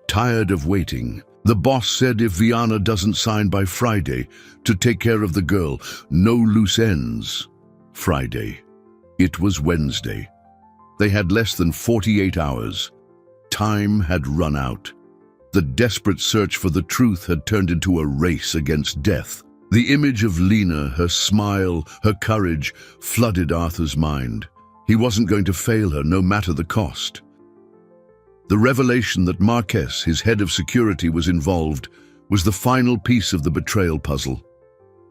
Tired of waiting. The boss said if Viana doesn't sign by Friday to take care of the girl, no loose ends. Friday. It was Wednesday. They had less than 48 hours. Time had run out. The desperate search for the truth had turned into a race against death. The image of Lena, her smile, her courage, flooded Arthur's mind. He wasn't going to fail her, no matter the cost. The revelation that Marquez, his head of security, was involved was the final piece of the betrayal puzzle.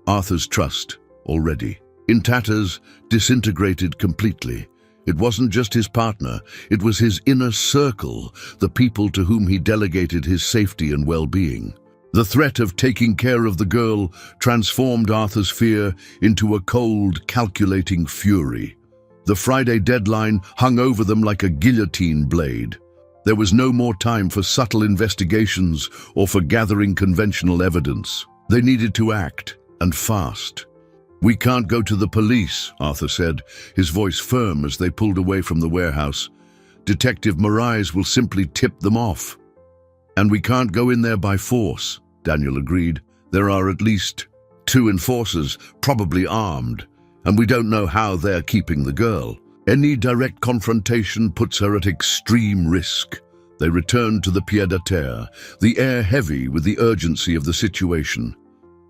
Arthur's trust, already in tatters, disintegrated completely. It wasn't just his partner, it was his inner circle, the people to whom he delegated his safety and well-being. The threat of taking care of the girl transformed Arthur's fear into a cold, calculating fury. The Friday deadline hung over them like a guillotine blade. There was no more time for subtle investigations or for gathering conventional evidence. They needed to act, and fast. "We can't go to the police," Arthur said, his voice firm as they pulled away from the warehouse. "Detective Moraes will simply tip them off." "And we can't go in there by force," Daniel agreed. "There are at least 2 enforcers, probably armed, and we don't know how they're keeping the girl. Any direct confrontation puts her at extreme risk." They returned to the pied-à-terre, the air heavy with the urgency of the situation.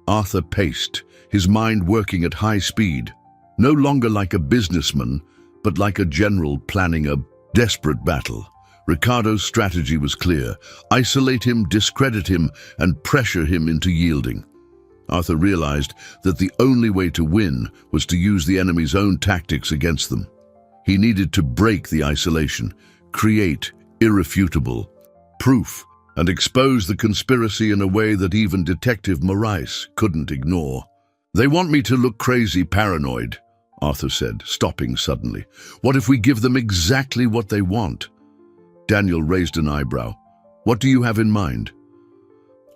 Arthur paced, his mind working at high speed, no longer like a businessman, but like a general planning a desperate battle. Ricardo's strategy was clear: isolate him, discredit him, and pressure him into yielding. Arthur realized that the only way to win was to use the enemy's own tactics against them. He needed to break the isolation, create irrefutable proof, and expose the conspiracy in a way that even Detective Moraes couldn't ignore. "They want me to look crazy paranoid," Arthur said, stopping suddenly. "What if we give them exactly what they want?" Daniel raised an eyebrow. "What do you have in mind?"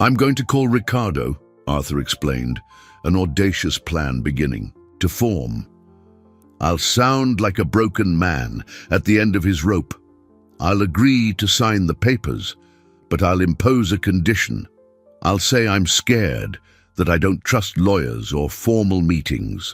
"I'm going to call Ricardo," Arthur explained, an audacious plan beginning to form. "I'll sound like a broken man at the end of his rope. I'll agree to sign the papers, but I'll impose a condition. I'll say I'm scared, that I don't trust lawyers or formal meetings.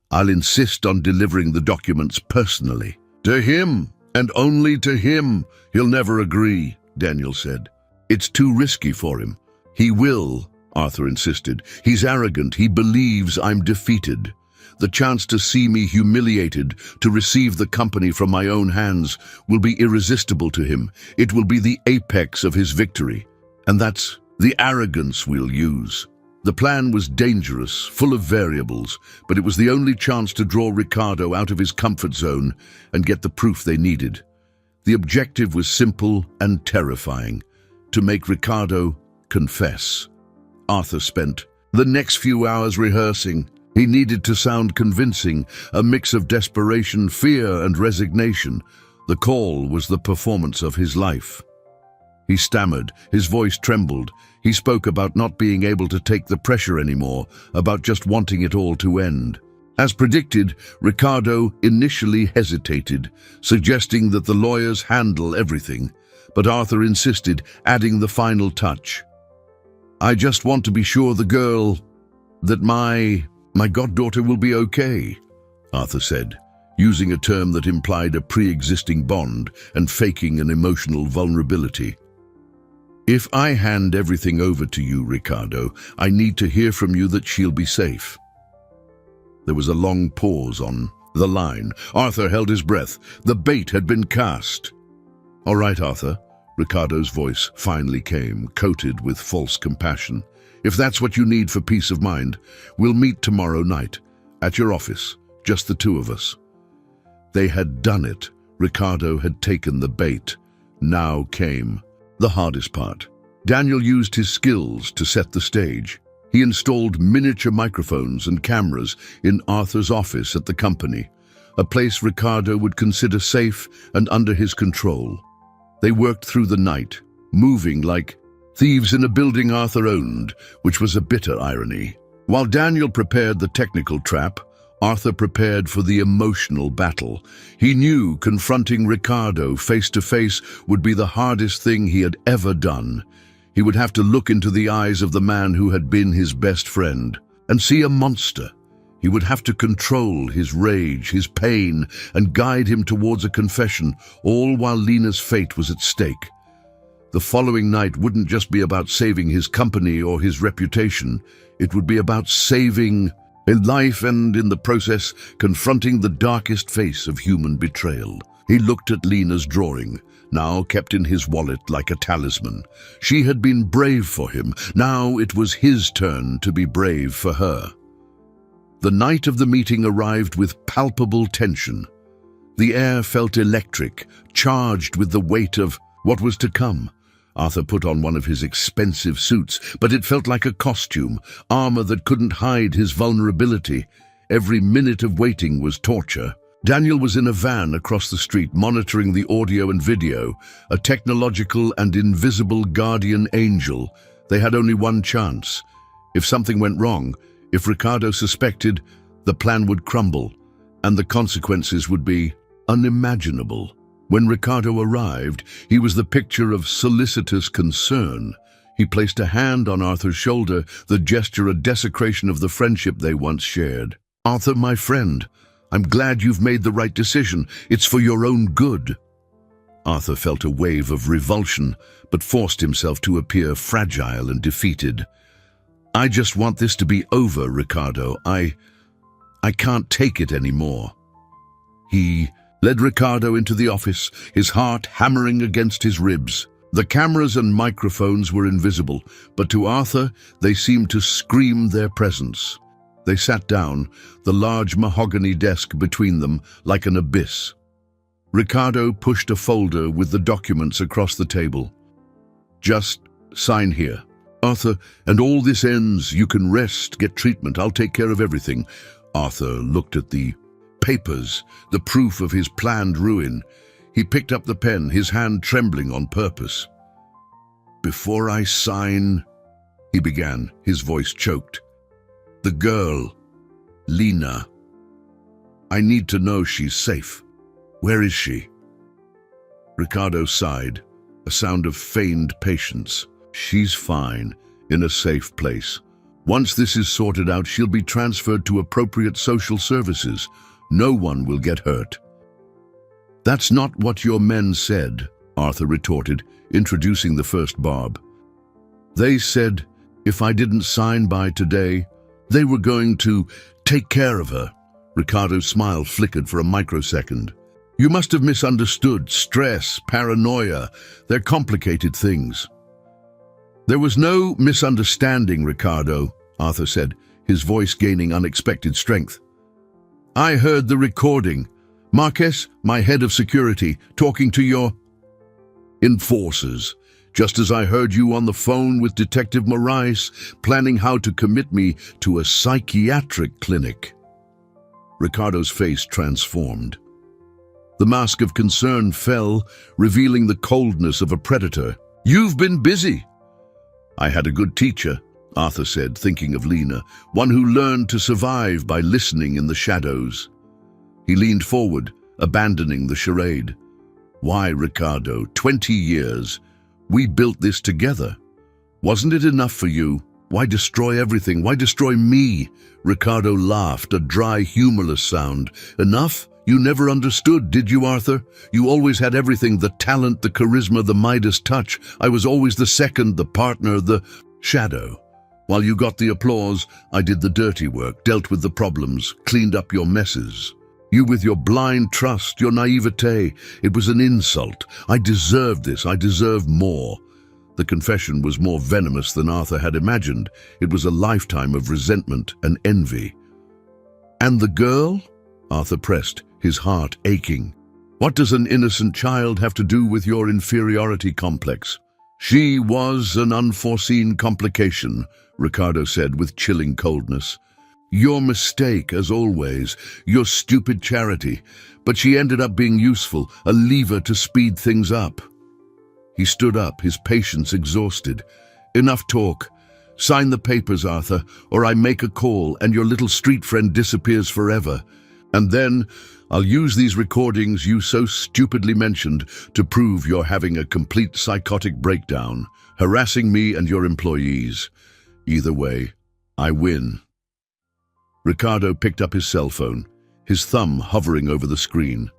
I'll insist on delivering the documents personally." "To him, and only to him. He'll never agree," Daniel said. "It's too risky for him." "He will," Arthur insisted. "He's arrogant. He believes I'm defeated. The chance to see me humiliated, to receive the company from my own hands, will be irresistible to him. It will be the apex of his victory. And that's the arrogance we'll use." The plan was dangerous, full of variables, but it was the only chance to draw Ricardo out of his comfort zone and get the proof they needed. The objective was simple and terrifying: to make Ricardo confess. Arthur spent the next few hours rehearsing. He needed to sound convincing, a mix of desperation, fear, and resignation. The call was the performance of his life. He stammered, his voice trembled. He spoke about not being able to take the pressure anymore, about just wanting it all to end. As predicted, Ricardo initially hesitated, suggesting that the lawyers handle everything, but Arthur insisted, adding the final touch. "I just want to be sure that my goddaughter will be okay," Arthur said, using a term that implied a pre-existing bond and faking an emotional vulnerability. "If I hand everything over to you, Ricardo, I need to hear from you that she'll be safe." There was a long pause on the line. Arthur held his breath. The bait had been cast. "All right, Arthur," Ricardo's voice finally came, coated with false compassion. "If that's what you need for peace of mind, we'll meet tomorrow night, at your office, just the two of us." They had done it. Ricardo had taken the bait. Now came the hardest part. Daniel used his skills to set the stage. He installed miniature microphones and cameras in Arthur's office at the company, a place Ricardo would consider safe and under his control. They worked through the night, moving like thieves in a building Arthur owned, which was a bitter irony. While Daniel prepared the technical trap, Arthur prepared for the emotional battle. He knew confronting Ricardo face to face would be the hardest thing he had ever done. He would have to look into the eyes of the man who had been his best friend and see a monster. He would have to control his rage, his pain, and guide him towards a confession, all while Lena's fate was at stake. The following night wouldn't just be about saving his company or his reputation. It would be about saving a life and, in the process, confronting the darkest face of human betrayal. He looked at Lena's drawing, now kept in his wallet like a talisman. She had been brave for him. Now it was his turn to be brave for her. The night of the meeting arrived with palpable tension. The air felt electric, charged with the weight of what was to come. Arthur put on one of his expensive suits, but it felt like a costume, armor that couldn't hide his vulnerability. Every minute of waiting was torture. Daniel was in a van across the street, monitoring the audio and video, a technological and invisible guardian angel. They had only one chance. If something went wrong, if Ricardo suspected, the plan would crumble, and the consequences would be unimaginable. When Ricardo arrived, he was the picture of solicitous concern. He placed a hand on Arthur's shoulder, the gesture a desecration of the friendship they once shared. "Arthur, my friend, I'm glad you've made the right decision. It's for your own good." Arthur felt a wave of revulsion, but forced himself to appear fragile and defeated. "I just want this to be over, Ricardo. I can't take it anymore." He led Ricardo into the office, his heart hammering against his ribs. The cameras and microphones were invisible, but to Arthur, they seemed to scream their presence. They sat down, the large mahogany desk between them like an abyss. Ricardo pushed a folder with the documents across the table. "Just sign here. Arthur, and all this ends. You can rest, get treatment. I'll take care of everything." Arthur looked at the papers, the proof of his planned ruin. He picked up the pen, his hand trembling on purpose. "Before I sign," he began, his voice choked. "The girl, Lena. I need to know she's safe. Where is she?" Ricardo sighed, a sound of feigned patience. "She's fine, in a safe place. Once this is sorted out, she'll be transferred to appropriate social services. No one will get hurt." "That's not what your men said," Arthur retorted, introducing the first barb. "They said if I didn't sign by today, they were going to take care of her." Ricardo's smile flickered for a microsecond. "You must have misunderstood. Stress, paranoia, they're complicated things." "There was no misunderstanding, Ricardo," Arthur said, his voice gaining unexpected strength. "I heard the recording. Marquez, my head of security, talking to your enforcers, just as I heard you on the phone with Detective Moraes, planning how to commit me to a psychiatric clinic." Ricardo's face transformed. The mask of concern fell, revealing the coldness of a predator. You've been busy. I had a good teacher, Arthur said, thinking of Lena, one who learned to survive by listening in the shadows. He leaned forward, abandoning the charade. Why, Ricardo, 20 years. We built this together. Wasn't it enough for you? Why destroy everything? Why destroy me? Ricardo laughed, a dry, humorless sound. Enough? You never understood, did you, Arthur? You always had everything, the talent, the charisma, the Midas touch. I was always the second, the partner, the shadow. While you got the applause, I did the dirty work, dealt with the problems, cleaned up your messes. You with your blind trust, your naivete. It was an insult. I deserved this. I deserve more. The confession was more venomous than Arthur had imagined. It was a lifetime of resentment and envy. And the girl? Arthur pressed, his heart aching. What does an innocent child have to do with your inferiority complex? She was an unforeseen complication, Ricardo said with chilling coldness. Your mistake, as always, your stupid charity. But she ended up being useful, a lever to speed things up. He stood up, his patience exhausted. Enough talk. Sign the papers, Arthur, or I make a call and your little street friend disappears forever. And then I'll use these recordings you so stupidly mentioned to prove you're having a complete psychotic breakdown, harassing me and your employees. Either way, I win. Ricardo picked up his cell phone, his thumb hovering over the screen.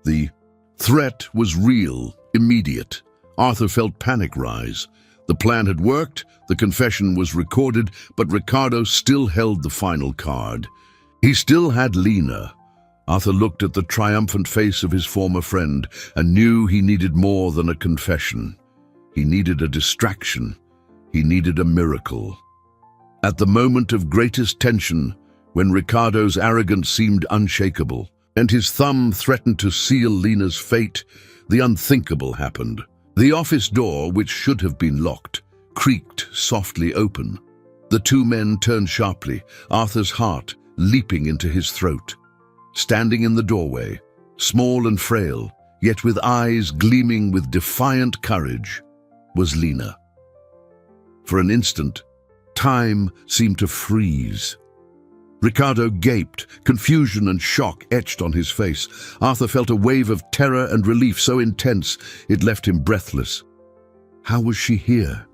The threat was real, immediate. Arthur felt panic rise. The plan had worked, the confession was recorded, but Ricardo still held the final card. He still had Lena. Arthur looked at the triumphant face of his former friend and knew he needed more than a confession. He needed a distraction. He needed a miracle. At the moment of greatest tension, when Ricardo's arrogance seemed unshakable, and his thumb threatened to seal Lena's fate, the unthinkable happened. The office door, which should have been locked, creaked softly open. The two men turned sharply, Arthur's heart leaping into his throat. Standing in the doorway, small and frail, yet with eyes gleaming with defiant courage, was Lena. For an instant, time seemed to freeze. Ricardo gaped, confusion and shock etched on his face. Arthur felt a wave of terror and relief so intense it left him breathless. How was she here?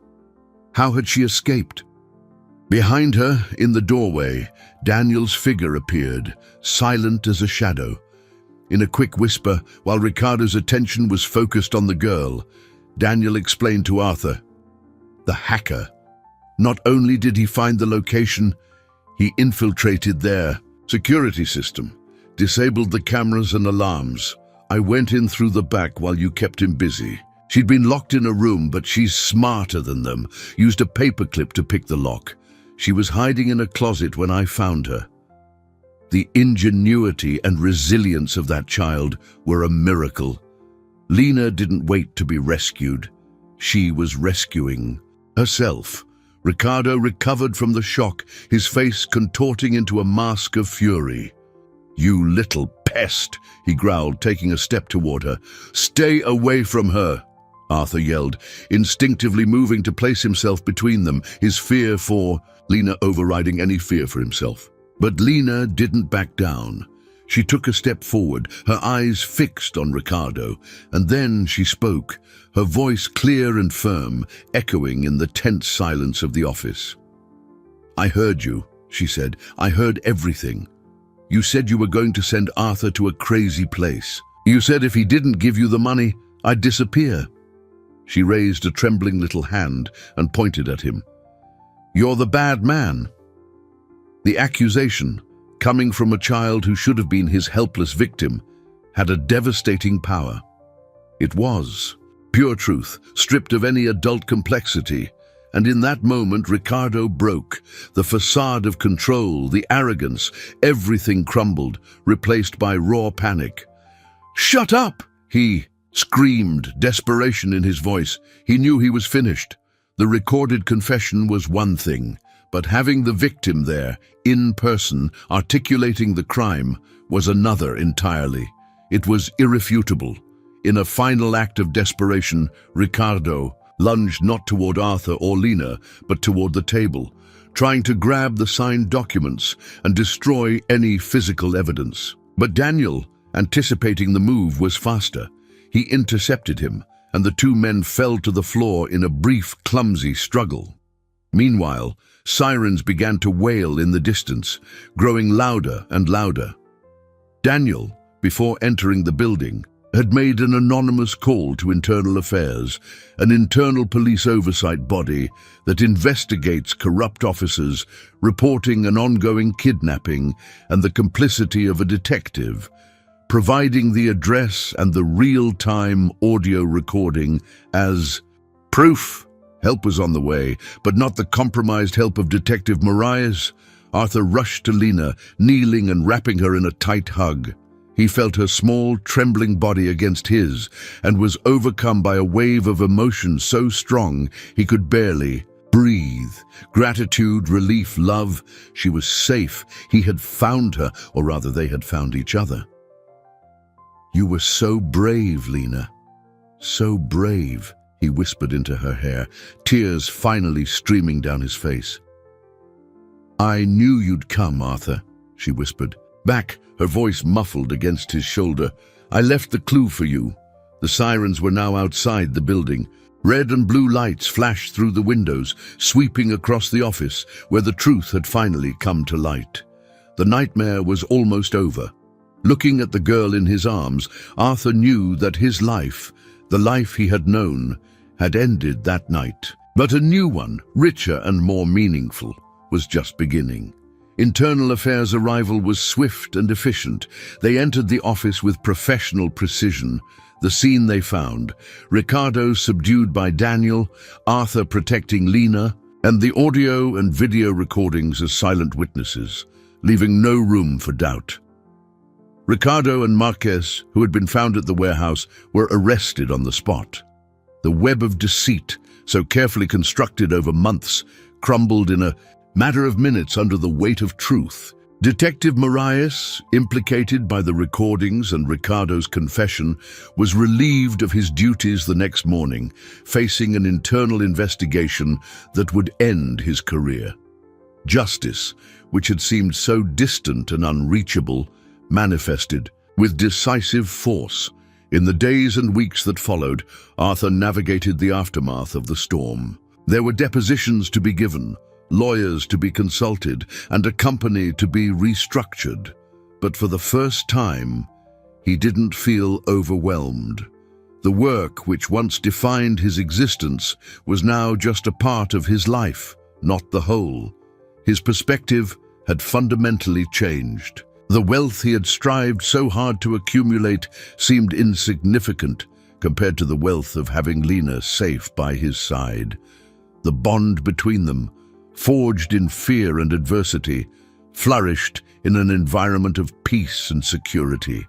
How had she escaped? Behind her, in the doorway, Daniel's figure appeared, silent as a shadow. In a quick whisper, while Ricardo's attention was focused on the girl, Daniel explained to Arthur. The hacker. Not only did he find the location, he infiltrated their security system, disabled the cameras and alarms. I went in through the back while you kept him busy. She'd been locked in a room, but she's smarter than them, used a paperclip to pick the lock. She was hiding in a closet when I found her. The ingenuity and resilience of that child were a miracle. Lena didn't wait to be rescued. She was rescuing herself. Ricardo recovered from the shock, his face contorting into a mask of fury. You little pest, he growled, taking a step toward her. Stay away from her, Arthur yelled, instinctively moving to place himself between them, his fear for Lena overriding any fear for himself. But Lena didn't back down. She took a step forward, her eyes fixed on Ricardo, and then she spoke, her voice clear and firm, echoing in the tense silence of the office. I heard you, she said. I heard everything. You said you were going to send Arthur to a crazy place. You said if he didn't give you the money, I'd disappear. She raised a trembling little hand and pointed at him. You're the bad man. The accusation, coming from a child who should have been his helpless victim, had a devastating power. It was pure truth, stripped of any adult complexity, and in that moment Ricardo broke. The facade of control, the arrogance, everything crumbled, replaced by raw panic. Shut up! He screamed, desperation in his voice. He knew he was finished. The recorded confession was one thing, but having the victim there, in person, articulating the crime, was another entirely. It was irrefutable. In a final act of desperation, Ricardo lunged not toward Arthur or Lena, but toward the table, trying to grab the signed documents and destroy any physical evidence. But Daniel, anticipating the move, was faster. He intercepted him, and the two men fell to the floor in a brief, clumsy struggle. Meanwhile, sirens began to wail in the distance, growing louder and louder. Daniel, before entering the building, had made an anonymous call to Internal Affairs, an internal police oversight body that investigates corrupt officers, reporting an ongoing kidnapping and the complicity of a detective, providing the address and the real-time audio recording as proof. Help was on the way, but not the compromised help of Detective Marias. Arthur rushed to Lena, kneeling and wrapping her in a tight hug. He felt her small, trembling body against his and was overcome by a wave of emotion so strong he could barely breathe. Gratitude, relief, love. She was safe. He had found her, or rather they had found each other. "You were so brave, Lena. So brave," he whispered into her hair, tears finally streaming down his face. "I knew you'd come, Arthur," she whispered. Back, her voice muffled against his shoulder. "I left the clue for you." The sirens were now outside the building. Red and blue lights flashed through the windows, sweeping across the office, where the truth had finally come to light. The nightmare was almost over. Looking at the girl in his arms, Arthur knew that his life, the life he had known, had ended that night. But a new one, richer and more meaningful, was just beginning. Internal Affairs' arrival was swift and efficient. They entered the office with professional precision. The scene they found: Ricardo subdued by Daniel, Arthur protecting Lena, and the audio and video recordings as silent witnesses, leaving no room for doubt. Ricardo and Marquez, who had been found at the warehouse, were arrested on the spot. The web of deceit, so carefully constructed over months, crumbled in a matter of minutes under the weight of truth. Detective Marias, implicated by the recordings and Ricardo's confession, was relieved of his duties the next morning, facing an internal investigation that would end his career. Justice, which had seemed so distant and unreachable, manifested with decisive force. In the days and weeks that followed, Arthur navigated the aftermath of the storm. There were depositions to be given, lawyers to be consulted, and a company to be restructured. But for the first time, he didn't feel overwhelmed. The work which once defined his existence was now just a part of his life, not the whole. His perspective had fundamentally changed. The wealth he had strived so hard to accumulate seemed insignificant compared to the wealth of having Lena safe by his side. The bond between them, forged in fear and adversity, flourished in an environment of peace and security.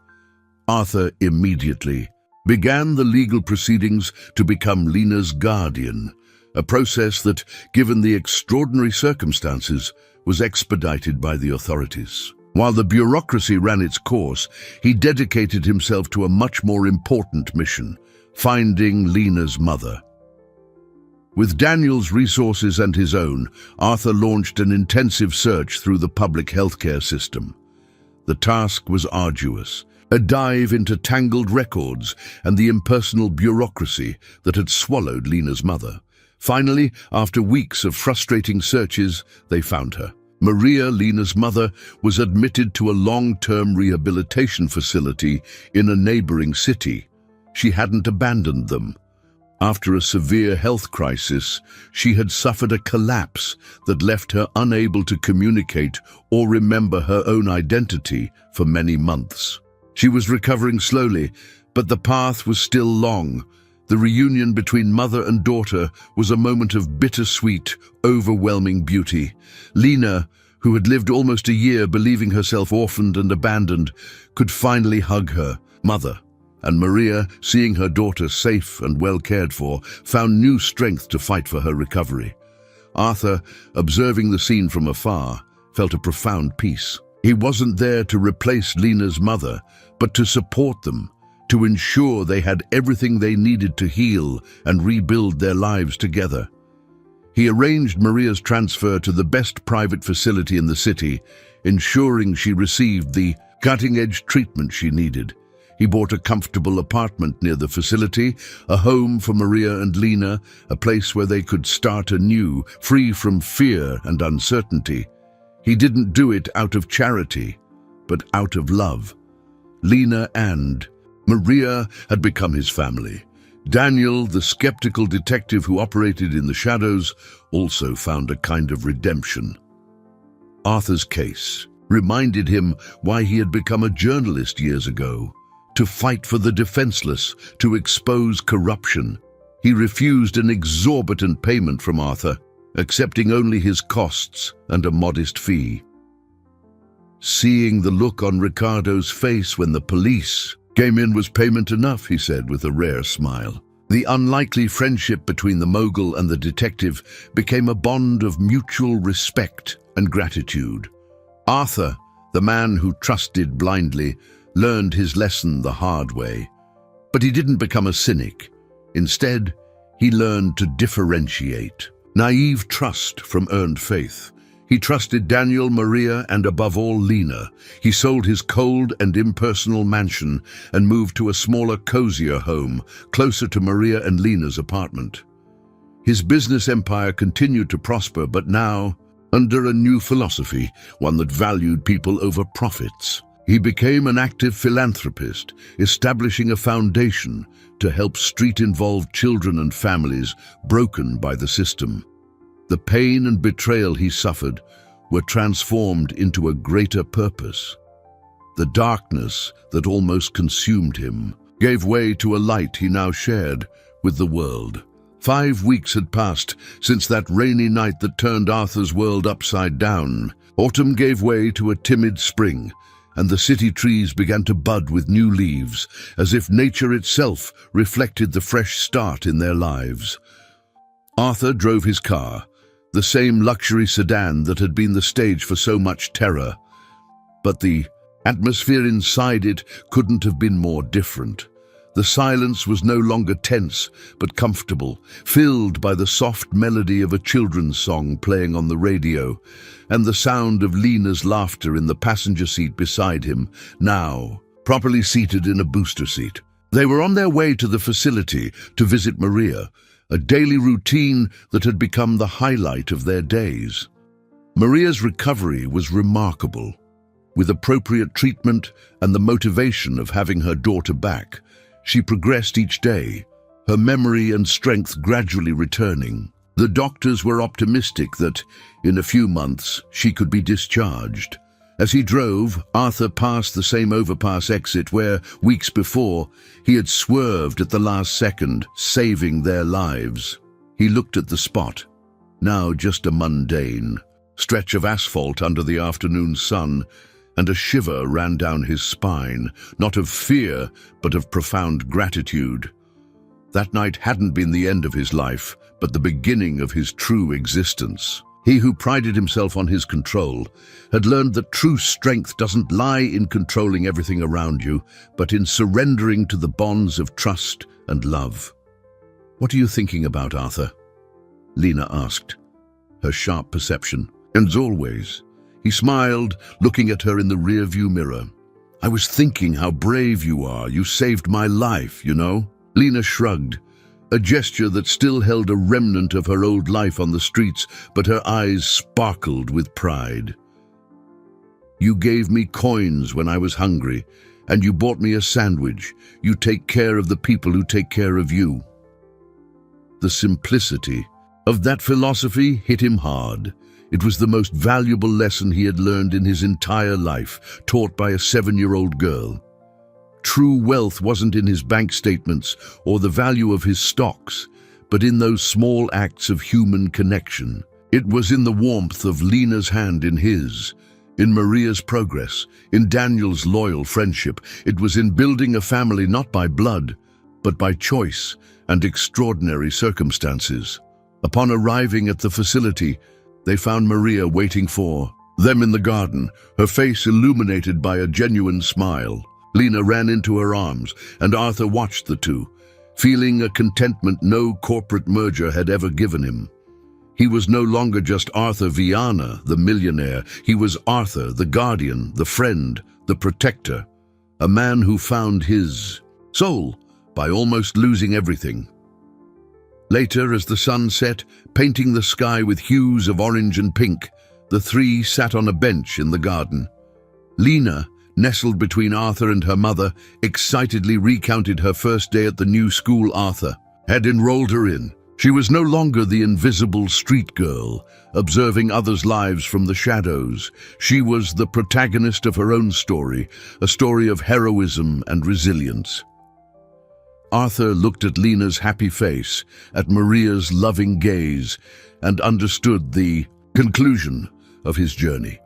Arthur immediately began the legal proceedings to become Lena's guardian, a process that, given the extraordinary circumstances, was expedited by the authorities. While the bureaucracy ran its course, he dedicated himself to a much more important mission: finding Lena's mother. With Daniel's resources and his own, Arthur launched an intensive search through the public healthcare system. The task was arduous, a dive into tangled records and the impersonal bureaucracy that had swallowed Lena's mother. Finally, after weeks of frustrating searches, they found her. Maria, Lena's mother, was admitted to a long-term rehabilitation facility in a neighboring city. She hadn't abandoned them. After a severe health crisis, she had suffered a collapse that left her unable to communicate or remember her own identity for many months. She was recovering slowly, but the path was still long. The reunion between mother and daughter was a moment of bittersweet, overwhelming beauty. Lena, who had lived almost a year believing herself orphaned and abandoned, could finally hug her mother. And Maria, seeing her daughter safe and well cared for, found new strength to fight for her recovery. Arthur, observing the scene from afar, felt a profound peace. He wasn't there to replace Lena's mother, but to support them, to ensure they had everything they needed to heal and rebuild their lives together. He arranged Maria's transfer to the best private facility in the city, ensuring she received the cutting-edge treatment she needed. He bought a comfortable apartment near the facility, a home for Maria and Lena, a place where they could start anew, free from fear and uncertainty. He didn't do it out of charity, but out of love. Lena and Maria had become his family. Daniel, the skeptical detective who operated in the shadows, also found a kind of redemption. Arthur's case reminded him why he had become a journalist years ago, to fight for the defenseless, to expose corruption. He refused an exorbitant payment from Arthur, accepting only his costs and a modest fee. Seeing the look on Ricardo's face when the police came in was payment enough, he said with a rare smile. The unlikely friendship between the mogul and the detective became a bond of mutual respect and gratitude. Arthur, the man who trusted blindly, learned his lesson the hard way. But he didn't become a cynic. Instead, he learned to differentiate naive trust from earned faith. He trusted Daniel, Maria, and above all, Lena. He sold his cold and impersonal mansion and moved to a smaller, cozier home, closer to Maria and Lena's apartment. His business empire continued to prosper, but now, under a new philosophy, one that valued people over profits. He became an active philanthropist, establishing a foundation to help street-involved children and families broken by the system. The pain and betrayal he suffered were transformed into a greater purpose. The darkness that almost consumed him gave way to a light he now shared with the world. 5 weeks had passed since that rainy night that turned Arthur's world upside down. Autumn gave way to a timid spring, and the city trees began to bud with new leaves, as if nature itself reflected the fresh start in their lives. Arthur drove his car, the same luxury sedan that had been the stage for so much terror. But the atmosphere inside it couldn't have been more different. The silence was no longer tense, but comfortable, filled by the soft melody of a children's song playing on the radio, and the sound of Lena's laughter in the passenger seat beside him, now properly seated in a booster seat. They were on their way to the facility to visit Maria, a daily routine that had become the highlight of their days. Maria's recovery was remarkable. With appropriate treatment and the motivation of having her daughter back, she progressed each day, her memory and strength gradually returning. The doctors were optimistic that, in a few months, she could be discharged. As he drove, Arthur passed the same overpass exit where, weeks before, he had swerved at the last second, saving their lives. He looked at the spot, now just a mundane stretch of asphalt under the afternoon sun, and a shiver ran down his spine, not of fear, but of profound gratitude. That night hadn't been the end of his life, but the beginning of his true existence. He who prided himself on his control had learned that true strength doesn't lie in controlling everything around you, but in surrendering to the bonds of trust and love. "What are you thinking about, Arthur?" Lena asked, her sharp perception. And as always, he smiled, looking at her in the rearview mirror. "I was thinking how brave you are. You saved my life, you know." Lena shrugged, a gesture that still held a remnant of her old life on the streets, but her eyes sparkled with pride. "You gave me coins when I was hungry, and you bought me a sandwich. You take care of the people who take care of you." The simplicity of that philosophy hit him hard. It was the most valuable lesson he had learned in his entire life, taught by a 7-year-old girl. True wealth wasn't in his bank statements or the value of his stocks, but in those small acts of human connection. It was in the warmth of Lena's hand in his, in Maria's progress, in Daniel's loyal friendship. It was in building a family not by blood, but by choice and extraordinary circumstances. Upon arriving at the facility, they found Maria waiting for them in the garden, her face illuminated by a genuine smile. Lena ran into her arms, and Arthur watched the two, feeling a contentment no corporate merger had ever given him. He was no longer just Arthur Viana, the millionaire. He was Arthur, the guardian, the friend, the protector, a man who found his soul by almost losing everything. Later, as the sun set, painting the sky with hues of orange and pink, the three sat on a bench in the garden. Lena, nestled between Arthur and her mother, excitedly recounted her first day at the new school Arthur had enrolled her in. She was no longer the invisible street girl, observing others' lives from the shadows. She was the protagonist of her own story, a story of heroism and resilience. Arthur looked at Lena's happy face, at Maria's loving gaze, and understood the conclusion of his journey.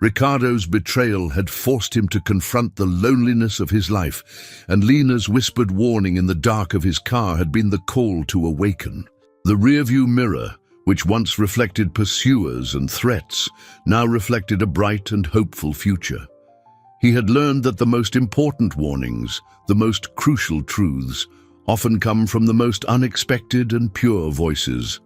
Ricardo's betrayal had forced him to confront the loneliness of his life, and Lena's whispered warning in the dark of his car had been the call to awaken. The rearview mirror, which once reflected pursuers and threats, now reflected a bright and hopeful future. He had learned that the most important warnings, the most crucial truths, often come from the most unexpected and pure voices,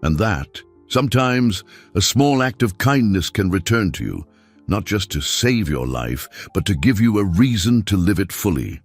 and that, sometimes, a small act of kindness can return to you, not just to save your life, but to give you a reason to live it fully.